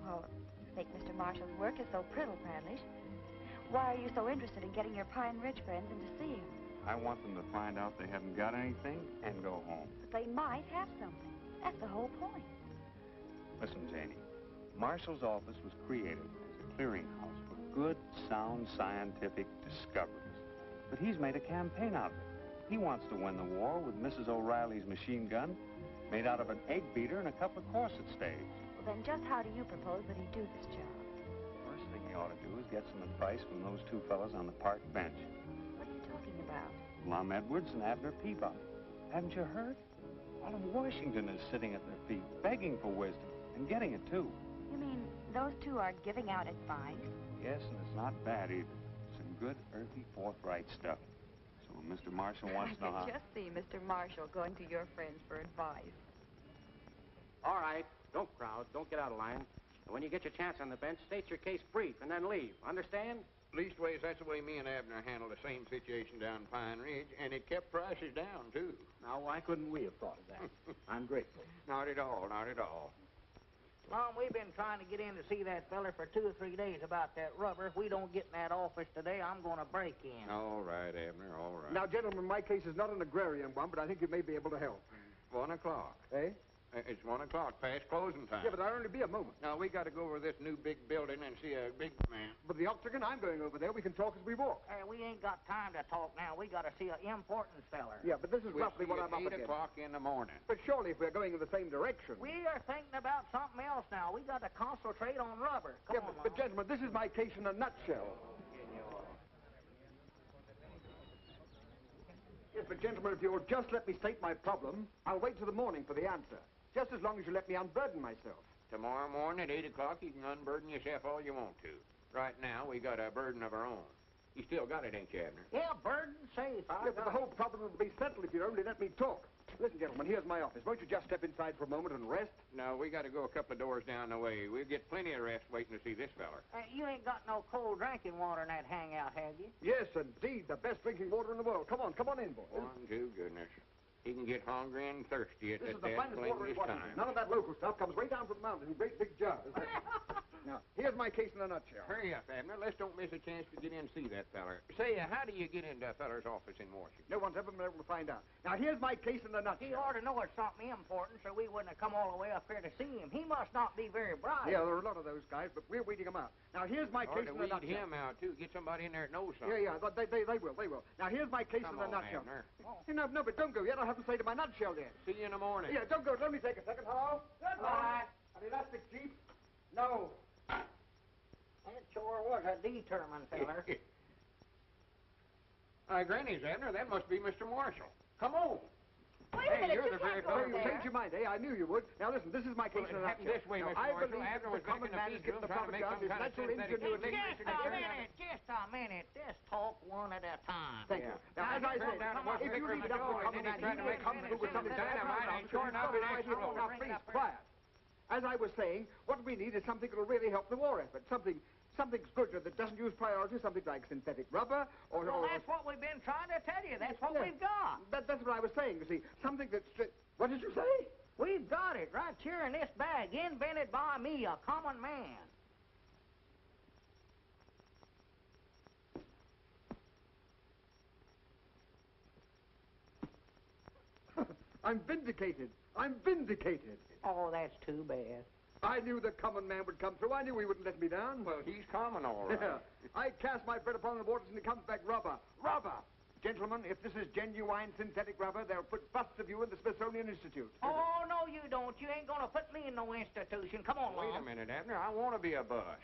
Well, I think Mr. Marshall's work is so priddle-prattish. Why are you so interested in getting your Pine Ridge friends in to see him? I want them to find out they haven't got anything and go home. But they might have something. That's the whole point. Listen, Janie. Marshall's office was created as a clearinghouse for good, sound, scientific discoveries. But he's made a campaign out of it. He wants to win the war with Mrs. O'Reilly's machine gun made out of an egg beater and a couple of corset staves. Well, then just how do you propose that he do this job? First thing he ought to do is get some advice from those two fellas on the park bench. What are you talking about? Lum Edwards and Abner Peabody. Haven't you heard? All of Washington is sitting at their feet, begging for wisdom, and getting it, too. You mean those two are giving out advice? Yes, and it's not bad, either. Some good, earthy, forthright stuff. So when Mr. Marshall wants to know how... I can just see Mr. Marshall going to your friends for advice. All right, don't crowd, don't get out of line. And when you get your chance on the bench, state your case brief and then leave. Understand? Leastways, that's the way me and Abner handled the same situation down Pine Ridge, and it kept prices down, too. now, why couldn't we have thought of that? I'm grateful. Not at all, not at all. Mom, we've been trying to get in to see that feller for 2 or 3 days about that rubber. If we don't get in that office today, I'm going to break in. All right, Abner, all right. Now, gentlemen, my case is not an agrarian one, but I think you may be able to help. 1 o'clock. Eh? It's 1 o'clock, past closing time. Yeah, but I'll only be a moment. Now, we got to go over this new big building and see a big man. But the octagon, I'm going over there. We can talk as we walk. Hey, we ain't got time to talk now. We got to see an important feller. Yeah, but this is We'll roughly see what at I'm up 8 against. o'clock in the morning. But surely if we're going in the same direction... We are thinking about something else now. We got to concentrate on rubber. Come on, but gentlemen, this is my case in a nutshell. Yes, but gentlemen, if you'll just let me state my problem, I'll wait till the morning for the answer. Just as long as you let me unburden myself. Tomorrow morning at 8 o'clock, you can unburden yourself all you want to. Right now, we got a burden of our own. You still got it, ain't you, Abner? Yeah, burden safe. Yeah, but the whole problem will be settled if you only let me talk. Listen, gentlemen, here's my office. Won't you just step inside for a moment and rest? No, we got to go a couple of doors down the way. We'll get plenty of rest waiting to see this feller. You ain't got no cold drinking water in that hangout, have you? Yes, indeed. The best drinking water in the world. Come on in, boys. One, two, goodness. He can get hungry and thirsty at This is that the finest water in Washington. time. None of that local stuff comes way down from the mountain in great big jars. Now, here's my case in a nutshell. Hurry up, Abner. Let's don't miss a chance to get in and see that feller. Say, how do you get into a feller's office in Washington? No one's ever been able to find out. Now, here's my case in a nutshell. He ought to know it's something important, so we wouldn't have come all the way up here to see him. He must not be very bright. Yeah, there are a lot of those guys, but we're weeding them out. Now, here's my case in a nutshell. Weed him out, too. Get somebody in there that knows something. Yeah, they will. Now, here's my case in a nutshell. Abner. Hey, no, but don't go yet. I haven't say to my nutshell yet. See you in the morning. Yeah, don't go. Let me take a second. Hello? Goodbye. An elastic jeep? No. That sure was a determined feller. Granny's, Abner. That must be Mr. Marshall. Come on. Wait a minute, you're you the can't very go fellow You there. changed your mind, eh? I knew you would. Now, listen, this is my case in a nutshell. This way, now, Mr. I Marshall. believe Abner that was the common back man in is the getting the field trying to profit make out of some his kind of natural synthetic ingenuity. Just a minute. Just talk one at a time. Thank you. Now, as I said, if you leave it up to the common man, he will come through with something dynamite, and sure enough, it explodes. Now, please, quiet. As I was saying, what we need is something that will really help the war effort. Something's good that doesn't use priority, something like synthetic rubber or... Well, that's what we've been trying to tell you. That's what we've got. That's what I was saying, you see. Something that's... What did you say? We've got it right here in this bag, invented by me, a common man. I'm vindicated. I'm vindicated. Oh, that's too bad. I knew the common man would come through. I knew he wouldn't let me down. Well, he's common, all right. Yeah. I cast my bread upon the waters and it comes back rubber. Rubber! Gentlemen, if this is genuine synthetic rubber, they'll put busts of you in the Smithsonian Institute. Oh, no, you don't. You ain't gonna put me in no institution. Come on, Wait a minute, Abner. I want to be a bust.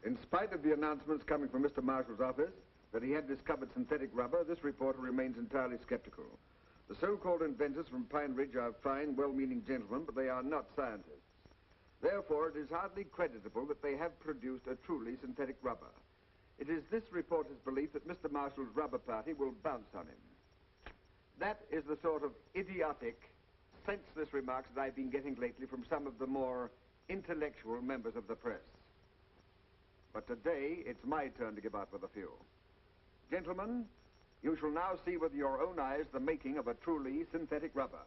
In spite of the announcements coming from Mr. Marshall's office that he had discovered synthetic rubber, this reporter remains entirely skeptical. The so-called inventors from Pine Ridge are fine, well-meaning gentlemen, but they are not scientists. Therefore, it is hardly creditable that they have produced a truly synthetic rubber. It is this reporter's belief that Mr. Marshall's rubber party will bounce on him. That is the sort of idiotic, senseless remarks that I've been getting lately from some of the more intellectual members of the press. But today, it's my turn to give out with a few. Gentlemen, you shall now see with your own eyes the making of a truly synthetic rubber.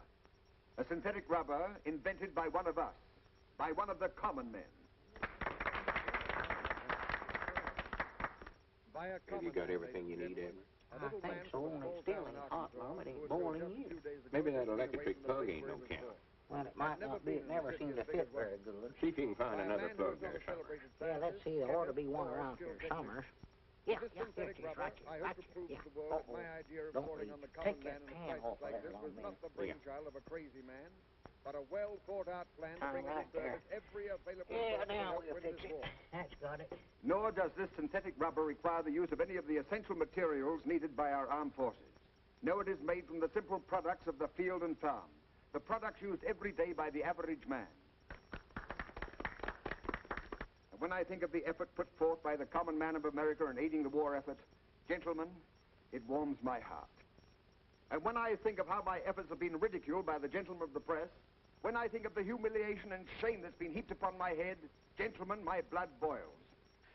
A synthetic rubber invented by one of us, by one of the common men. Have you got everything you need, Abner? I think so, and it's still ain't hot, Mom. It ain't boiling you. Maybe that electric plug ain't no count. Well, it might not be. It never seemed to fit very good. See if you can find another plug there somewhere. Yeah, let's see. There ought to be one around here somewhere. Yeah, here it is, right here. Right here. Yeah. Uh-oh. Don't leave. Take that pan off of there, long man. Brainchild of a crazy man, but a well-thought-out plan to bring right into service every available Yeah, source to now help we'll win fix this it. war. That's got it. Nor does this synthetic rubber require the use of any of the essential materials needed by our armed forces. No, it is made from the simple products of the field and farm, the products used every day by the average man. And when I think of the effort put forth by the common man of America in aiding the war effort, gentlemen, it warms my heart. And when I think of how my efforts have been ridiculed by the gentlemen of the press, when I think of the humiliation and shame that's been heaped upon my head, gentlemen, my blood boils.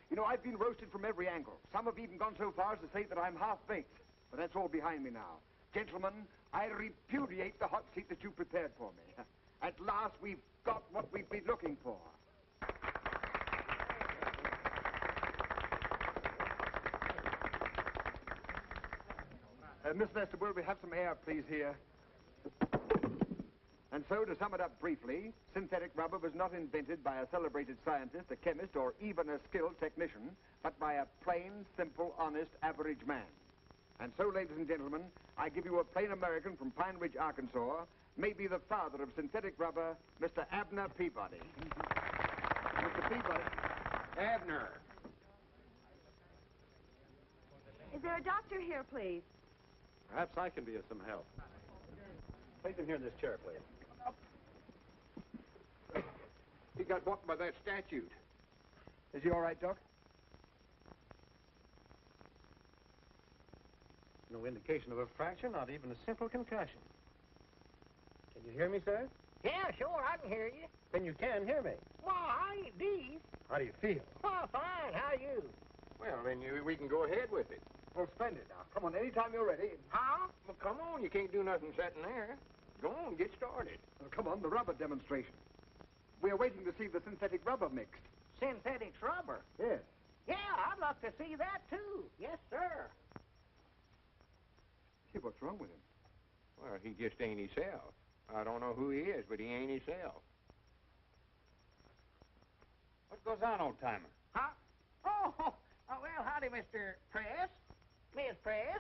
You know, I've been roasted from every angle. Some have even gone so far as to say that I'm half-baked. But that's all behind me now. Gentlemen, I repudiate the hot seat that you prepared for me. At last, we've got what we've been looking for. Miss Lester, will we have some air, please, here? And so, to sum it up briefly, synthetic rubber was not invented by a celebrated scientist, a chemist, or even a skilled technician, but by a plain, simple, honest, average man. And so, ladies and gentlemen, I give you a plain American from Pine Ridge, Arkansas, maybe the father of synthetic rubber, Mr. Abner Peabody. Mr. Peabody. Abner. Is there a doctor here, please? Perhaps I can be of some help. Place him here in this chair, please. He got walked by that statute. Is he all right, Doc? No indication of a fracture, not even a simple concussion. Can you hear me, sir? Yeah, sure, I can hear you. Then you can hear me. Well, I ain't deep. How do you feel? Oh, fine. How are you? Well, then we can go ahead with it. Well, splendid. Now, come on, anytime you're ready. Huh? Well, come on, you can't do nothing sitting there. Go on, get started. Well, come on, the rubber demonstration. We're waiting to see the synthetic rubber mixed. Synthetic rubber? Yes. Yeah, I'd love to see that, too. Yes, sir. See, what's wrong with him? Well, he just ain't himself. I don't know who he is, but he ain't himself. What goes on, old-timer? Huh? Well, howdy, Mr. Press. Miss Press.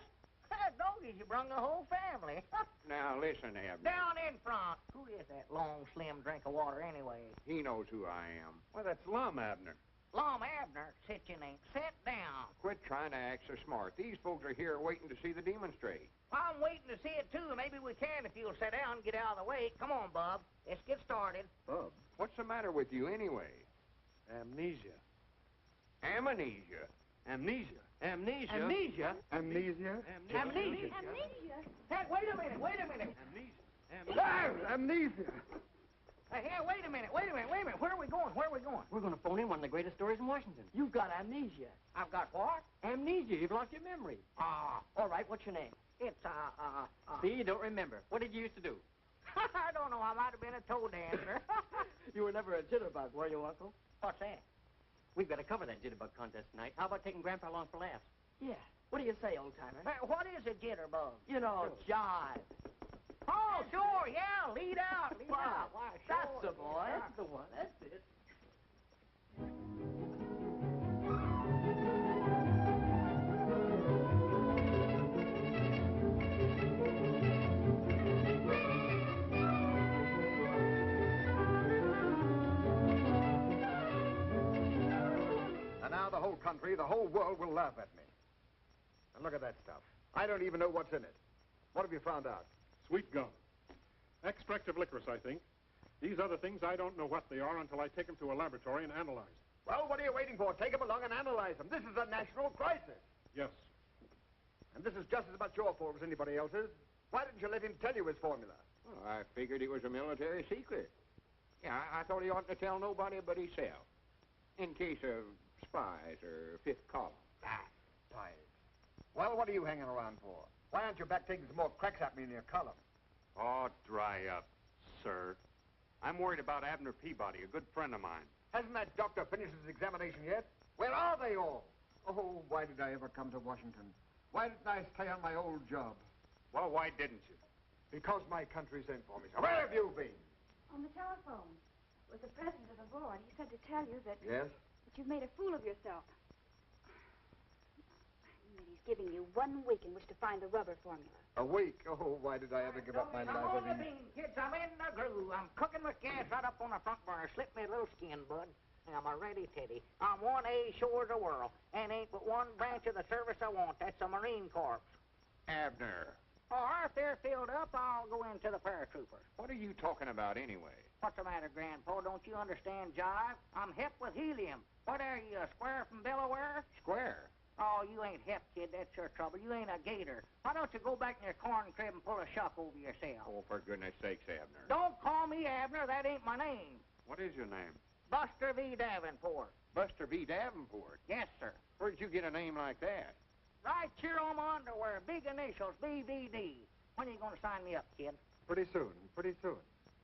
Doggies, you brung the whole family. Now, listen, Abner. Down in front. Who is that long, slim drink of water, anyway? He knows who I am. Well, that's Lum Abner. Lum Abner, sit your name. Sit down. Quit trying to act so smart. These folks are here waiting to see the demonstrate. I'm waiting to see it, too. Maybe we can if you'll sit down and get out of the way. Come on, Bub. Let's get started. Bub? What's the matter with you, anyway? Amnesia. Amnesia. Amnesia. Amnesia? Amnesia? Amnesia? Amnesia. Hey, wait a minute. Amnesia. Hey, wait a minute. Where are we going? We're going to phone in one of the greatest stories in Washington. You've got amnesia. I've got what? Amnesia. You've lost your memory. All right, what's your name? It's, See, you don't remember. What did you used to do? I don't know. I might have been a toe dancer. You were never a jitterbug, were you, Uncle? What's that? We've got to cover that jitterbug contest tonight. How about taking Grandpa along for laughs? Yeah. What do you say, old-timer? What is a jitterbug? You know, jive. Oh, sure, yeah. Lead out. Wow. Why, That's sure, the boy. yeah. That's the one. That's it. And now the whole country, the whole world will laugh at me. And look at that stuff. I don't even know what's in it. What have you found out? Sweet gum. Extract of licorice, I think. These other things, I don't know what they are until I take them to a laboratory and analyze them. Well, what are you waiting for? Take them along and analyze them. This is a national crisis. Yes. And this is just as much your fault as anybody else's. Why didn't you let him tell you his formula? Well, I figured it was a military secret. Yeah, I thought he oughtn't to tell nobody but himself. In case of spies or fifth column. Spies. Well, what are you hanging around for? Why aren't you back taking some more cracks at me in your column? Oh, dry up, sir. I'm worried about Abner Peabody, a good friend of mine. Hasn't that doctor finished his examination yet? Where are they all? Oh, why did I ever come to Washington? Why didn't I stay on my old job? Well, why didn't you? Because my country sent for me. So where have you been? On the telephone with the president of the board. He said to tell you that, Yes? that you've made a fool of yourself. And he's giving you 1 week in which to find the rubber formula. A week? Oh, why did I ever give up my I'm life? on the bean, kids. I'm in the groove. I'm cooking with gas right up on the front burner. Slip me a little skin, bud. I'm a ready teddy. I'm 1A sure as the world. And ain't but one branch of the service I want. That's the Marine Corps. Abner, Oh, if they're filled up, I'll go into the paratroopers. what are you talking about anyway? What's the matter, Grandpa? Don't you understand jive? I'm hip with helium. What are you, a square from Delaware? Square. Oh, you ain't hip, kid. That's your trouble. You ain't a gator. Why don't you go back in your corn crib and pull a shuck over yourself? Oh, for goodness sakes, Abner. Don't call me Abner. That ain't my name. What is your name? Buster V. Davenport. Buster B. Davenport. Yes, sir. Where'd you get a name like that? Right here on my underwear. Big initials, BVD. When are you going to sign me up, kid? Pretty soon.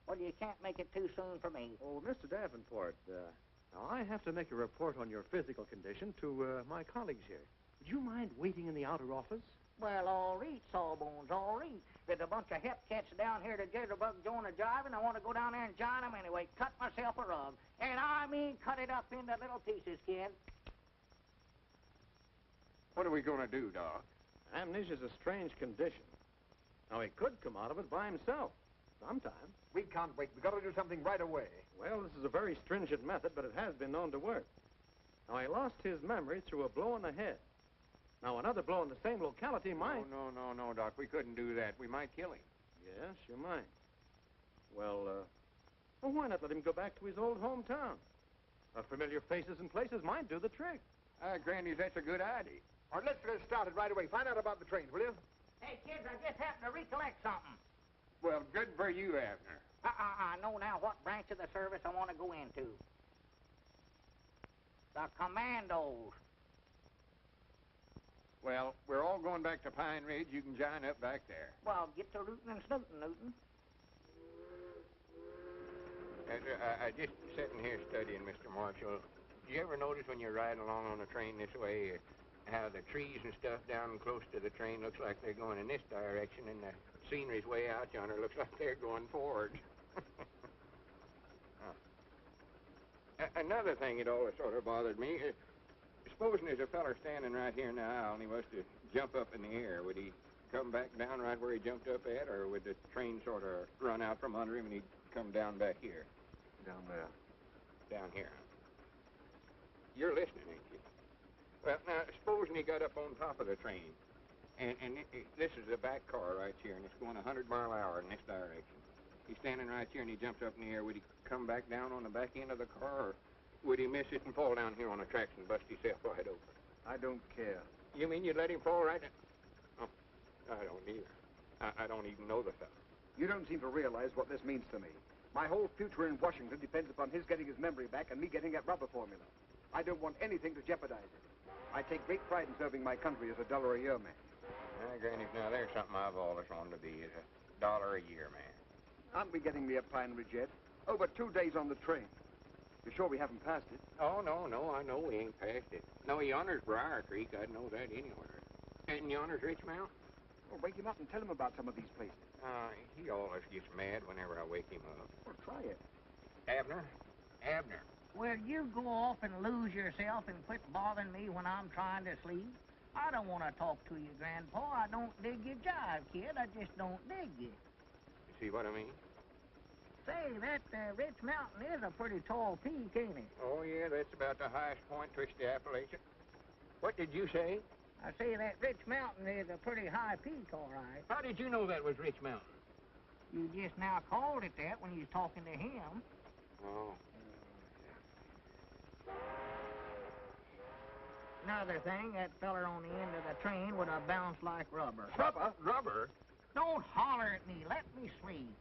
Well, you can't make it too soon for me. Oh, Mr. Davenport, now I have to make a report on your physical condition to my colleagues here. Would you mind waiting in the outer office? Well, all right, Sawbones, all right. There's a bunch of hip cats down here to jitterbug join the jive, and I want to go down there and join them anyway. Cut myself a rug. And I mean cut it up into little pieces, kid. What are we going to do, Doc? Amnesia's a strange condition. Now, he could come out of it by himself sometime. We can't wait. We've got to do something right away. Well, this is a very stringent method, but it has been known to work. Now, he lost his memory through a blow on the head. Now, another blow in the same locality might... No, Doc. We couldn't do that. We might kill him. Yes, you might. Well, why not let him go back to his old hometown? Familiar faces and places might do the trick. Granny, that's a good idea. All right, let's get started right away. Find out about the train, will you? Hey, kids, I just happened to recollect something. Well, good for you, Abner. I know now what branch of the service I want to go into. The commandos. Well, we're all going back to Pine Ridge. You can join up back there. Well, get to rootin' and snootin', Newton. I just sitting here studying, Mr. Marshall. Do you ever notice when you're riding along on a train this way, how the trees and stuff down close to the train looks like they're going in this direction, and the scenery's way out yonder looks like they're going forward? Another thing that always sort of bothered me, supposing there's a feller standing right here in the aisle and he was to jump up in the air, would he come back down right where he jumped up at, or would the train sort of run out from under him and he'd come down back here? Down there. Down here, huh? You're listening, ain't you? Well, now, supposing he got up on top of the train, and this is the back car right here, and it's going 100 mile an hour in this direction. He's standing right here, and he jumps up in the air. Would he come back down on the back end of the car, or would he miss it and fall down here on the tracks and bust himself wide open? I don't care. You mean you'd let him fall right down? Oh, I don't either. I don't even know the fellow. You don't seem to realize what this means to me. My whole future in Washington depends upon his getting his memory back and me getting that rubber formula. I don't want anything to jeopardize it. I take great pride in serving my country as a $1-a-year man. Granny, now there's something I've always wanted to be, is a $1-a-year man. Aren't we getting near Pine Ridge yet? Over 2 days on the train. You're sure we haven't passed it? Oh, no, I know we ain't passed it. No, yonder's Briar Creek. I'd know that anywhere. And yonder's Rich Mountain. Well, wake him up and tell him about some of these places. He always gets mad whenever I wake him up. Well, try it. Abner. Will you go off and lose yourself and quit bothering me when I'm trying to sleep? I don't want to talk to you, Grandpa. I don't dig your jive, kid. I just don't dig you. You see what I mean? Say, that Rich Mountain is a pretty tall peak, ain't it? Oh, yeah, that's about the highest point toward the Appalachian. What did you say? I say that Rich Mountain is a pretty high peak, all right. How did you know that was Rich Mountain? You just now called it that when you was talking to him. Oh. Another thing, that feller on the end of the train would have bounced like rubber. Rubber? Don't holler at me. Let me sleep.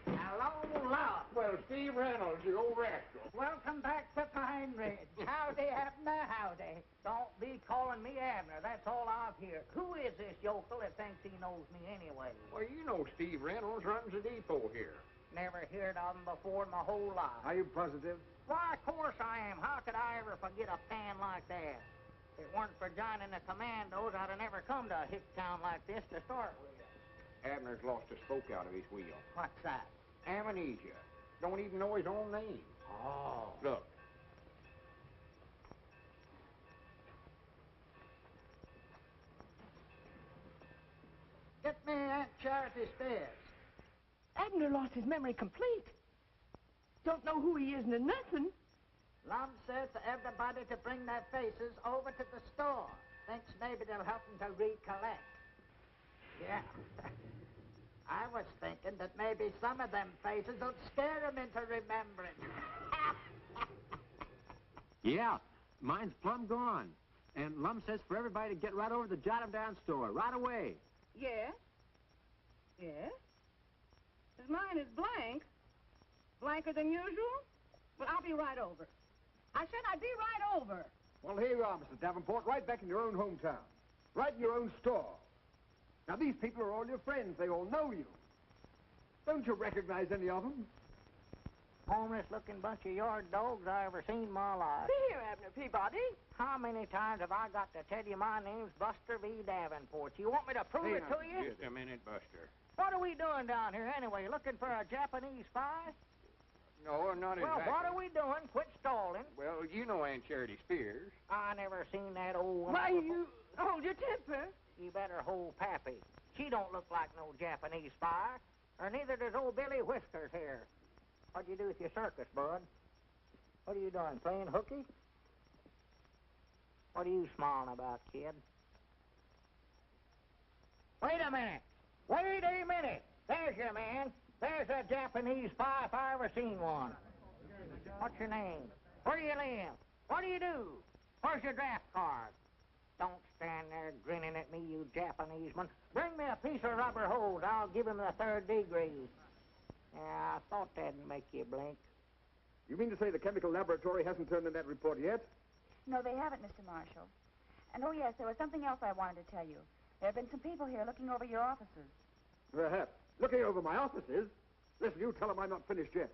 Hello, Lot. Well, Steve Reynolds, you old rascal. Welcome back to Pine Ridge. Howdy, Abner, howdy. Don't be calling me Abner. That's all I've heard. Who is this yokel that thinks he knows me anyway? Well, you know Steve Reynolds runs the depot here. Never heard of him before in my whole life. Are you positive? Why, of course I am. How could I ever forget a pan like that? If it weren't for joining the commandos, I'd have never come to a hick town like this to start with. Abner's lost a spoke out of his wheel. What's that? Amnesia. Don't even know his own name. Oh. Look. Get me Aunt Charity Spears. Abner lost his memory complete. Don't know who he is nor nothing. Lum said to everybody to bring their faces over to the store. Thinks maybe they'll help them to recollect. Yeah. I was thinking that maybe some of them faces will scare them into remembering. Yeah, mine's plumb gone. And Lum says for everybody to get right over to the Jot 'em Down store, right away. Yes? Yes? But mine is blank. Blanker than usual? But I'll be right over. I said I'd be right over. Well, here you are, Mr. Davenport, right back in your own hometown. Right in your own store. Now, these people are all your friends. They all know you. Don't you recognize any of them? Homeless-looking bunch of yard dogs I ever seen in my life. See here, Abner Peabody. How many times have I got to tell you my name's Buster V. Davenport? You want me to prove it to you? Just a minute, Buster. What are we doing down here anyway? Looking for a Japanese spy? No, not well, exactly. What are we doing? Quit stalling. Well, you know Aunt Charity Spears. I never seen that old woman. Why, you hold your temper. You better hold Pappy. She don't look like no Japanese spy. Or neither does old Billy Whiskers here. What'd you do with your circus, bud? What are you doing, playing hooky? What are you smiling about, kid? Wait a minute. Wait a minute. There's your man. There's a Japanese spy if I ever seen one. What's your name? Where do you live? What do you do? Where's your draft card? Don't stand there grinning at me, you Japaneseman. Bring me a piece of rubber hose. I'll give him the 3rd degree. Yeah, I thought that'd make you blink. You mean to say the chemical laboratory hasn't turned in that report yet? No, they haven't, Mr. Marshall. And oh, yes, there was something else I wanted to tell you. There have been some people here looking over your offices. Perhaps. Looking over my offices? Listen, you tell them I'm not finished yet.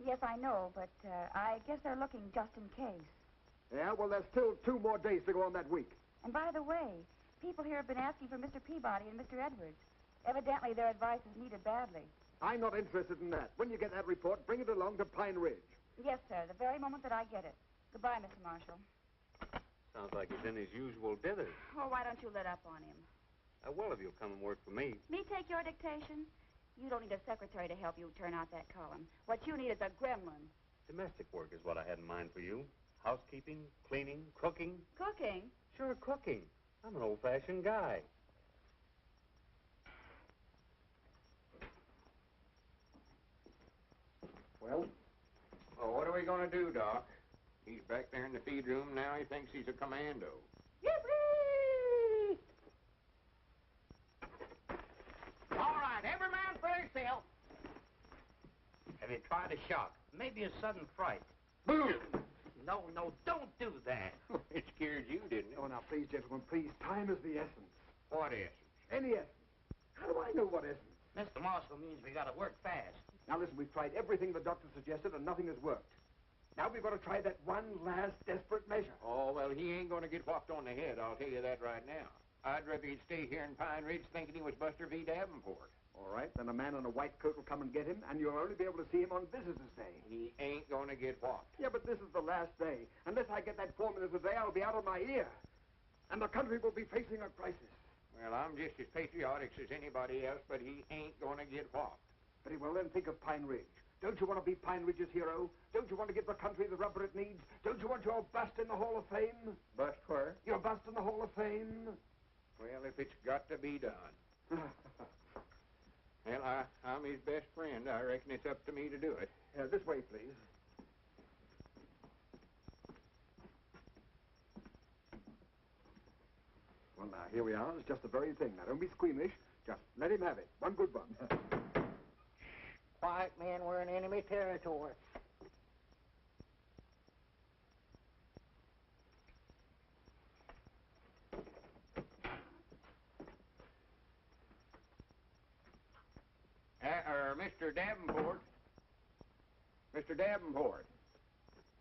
Yes, I know, but I guess they're looking just in case. Yeah, well, there's still 2 more days to go on that week. And by the way, people here have been asking for Mr. Peabody and Mr. Edwards. Evidently, their advice is needed badly. I'm not interested in that. When you get that report, bring it along to Pine Ridge. Yes, sir, the very moment that I get it. Goodbye, Mr. Marshall. Sounds like he's in his usual dithers. Oh, why don't you let up on him? Well, if you'll come and work for me. Me take your dictation? You don't need a secretary to help you turn out that column. What you need is a gremlin. Domestic work is what I had in mind for you. Housekeeping, cleaning, cooking. Cooking? Sure, cooking. I'm an old-fashioned guy. Well? Well, what are we going to do, Doc? He's back there in the feed room now. He thinks he's a commando. Yippee! All right, every man for himself. Have you tried a shock? Maybe a sudden fright. Boom! No, don't do that. It scared you, didn't it? Oh, now, please, gentlemen, please. Time is the essence. What essence? Any essence. How do I know what essence? Mr. Marshall means we gotta work fast. Now, listen, we've tried everything the doctor suggested, and nothing has worked. Now we've got to try that one last desperate measure. Oh, well, he ain't going to get whopped on the head, I'll tell you that right now. I'd rather he'd stay here in Pine Ridge thinking he was Buster V. Davenport. All right, then a man in a white coat will come and get him, and you'll only be able to see him on Visitor's Day. He ain't going to get whopped. Yeah, but this is the last day. Unless I get that 4 minutes a day, I'll be out of my ear. And the country will be facing a crisis. Well, I'm just as patriotic as anybody else, but he ain't going to get whopped. Very well, then think of Pine Ridge. Don't you want to be Pine Ridge's hero? Don't you want to give the country the rubber it needs? Don't you want your bust in the Hall of Fame? Bust where? Your bust in the Hall of Fame? Well, if it's got to be done. Well, I'm his best friend. I reckon it's up to me to do it. This way, please. Well, now, here we are. It's just the very thing. Now, don't be squeamish. Just let him have it. One good one. Quiet, men. We're in enemy territory. Mr. Davenport. Mr. Davenport.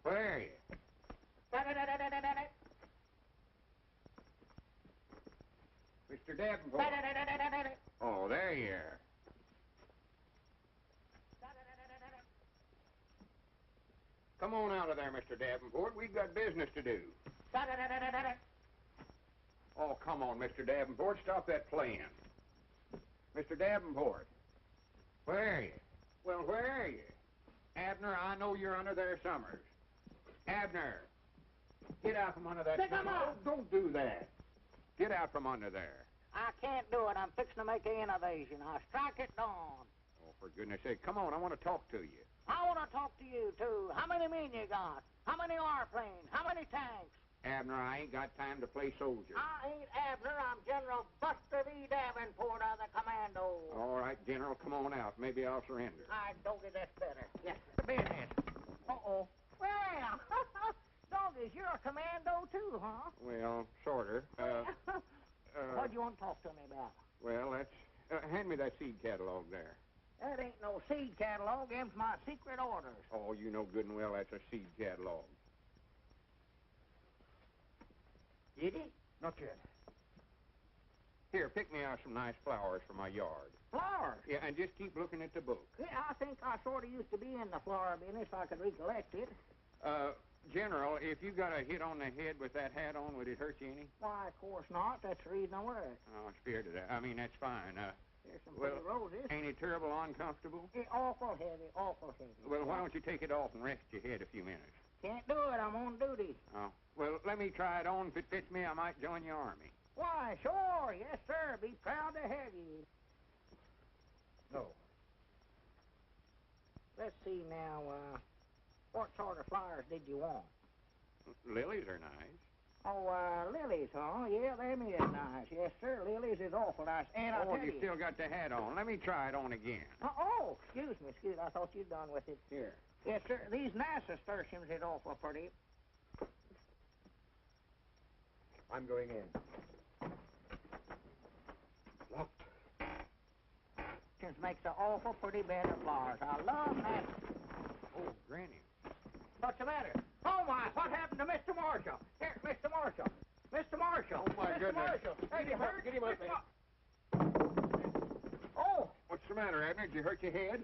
Where are you? Mr. Davenport. Oh, there you are. Come on out of there, Mr. Davenport. We've got business to do. Oh, come on, Mr. Davenport. Stop that playing. Mr. Davenport. Where are you? Well, where are you? Abner, I know you're under there somewhere. Abner, get out from under that. Pick 'em up. Oh, don't do that. Get out from under there. I can't do it. I'm fixing to make an innovation. I'll strike it down. Oh, for goodness sake, come on. I want to talk to you. I want to talk to you, too. How many men you got? How many airplanes? How many tanks? Abner, I ain't got time to play soldier. I ain't Abner. I'm General Buster V. Davenport of the Commando. All right, General, come on out. Maybe I'll surrender. I Doggy, that's better. Yes, the bayonet. Uh-oh. Well, Doggies, you're a commando, too, huh? Well, sorter. What do you want to talk to me about? Well, that's... hand me that seed catalog there. That ain't no seed catalog. Them's my secret orders. Oh, you know good and well that's a seed catalog. Did he? Not yet. Here, pick me out some nice flowers for my yard. Flowers? Yeah, and just keep looking at the book. Yeah, I think I sort of used to be in the flower business if I could recollect it. General, if you got a hit on the head with that hat on, would it hurt you any? Why, of course not. That's the reason I wear it. Oh, I'm scared of that. I mean, that's fine. There's some pretty roses. Ain't it terrible uncomfortable? It's awful heavy, awful heavy. Well, why don't you take it off and rest your head a few minutes? Can't do it. I'm on duty. Oh, well, let me try it on. If it fits me, I might join your army. Why, sure. Yes, sir. Be proud to have you. No. Let's see now, what sort of flowers did you want? Lilies are nice. Oh, lilies, huh? Yeah, them is nice. Yes, sir, lilies is awful nice. And I'll Oh, tell you still got the hat on. Let me try it on again. Oh, excuse me. I thought you'd done with it. Here. Yes, sir, these nasturtiums is awful pretty. I'm going in. Locked. Just makes an awful pretty bed of flowers. I love nasturtiums. Oh, Granny. What's the matter? Oh, my, what happened to Mr. Marshall? Here, Mr. Marshall. Mr. Marshall. Oh, my Mr. goodness. Marshall. Get him up. Get him up, Oh. What's the matter, Abner? Did you hurt your head?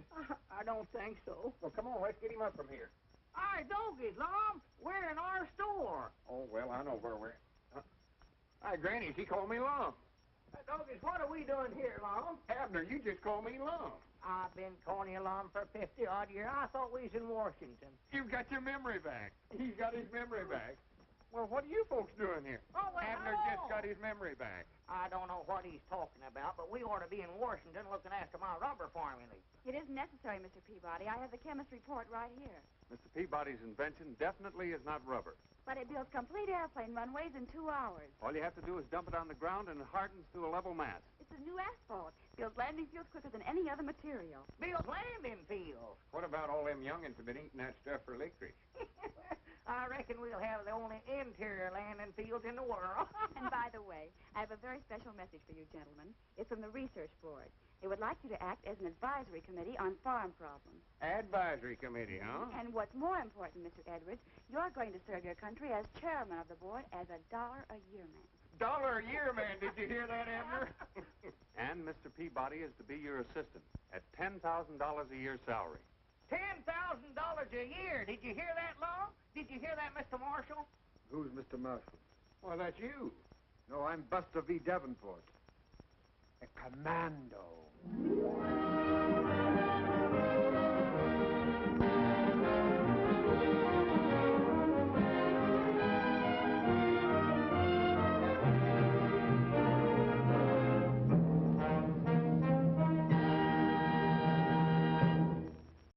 I don't think so. Well, come on. Let's get him up from here. Hi, doggies, Lum. We're in our store. Oh, well, I know where we're at. Hi, Granny. She called me Lum. Doggies, what are we doing here, Lum? Abner, you just called me Lum. I've been calling you Lum for 50-odd years. I thought we was in Washington. You've got your memory back. He's got his memory back. Well, what are you folks doing here? Oh, well, Abner hello. just got his memory back. I don't know what he's talking about, but we ought to be in Washington looking after my rubber formulae. It isn't necessary, Mr. Peabody. I have the chemist's report right here. Mr. Peabody's invention definitely is not rubber. But it builds complete airplane runways in 2 hours. All you have to do is dump it on the ground and it hardens to a level mass. It's a new asphalt. Builds landing fields quicker than any other material. Builds landing fields. What about all them youngins who've been eating that stuff for licorice? I reckon we'll have the only interior landing fields in the world. And by the way, I have a very special message for you gentlemen. It's from the Research Board. They would like you to act as an advisory committee on farm problems. Advisory committee, huh? And what's more important, Mr. Edwards, you're going to serve your country as chairman of the board as a $1-a-year man. $1 a year, man. Did you hear that, Abner? And Mr. Peabody is to be your assistant at $10,000 a year salary. $10,000 a year. Did you hear that, Lum? Did you hear that, Mr. Marshall? Who's Mr. Marshall? Well, that's you. No, I'm Buster V. Davenport. A commando.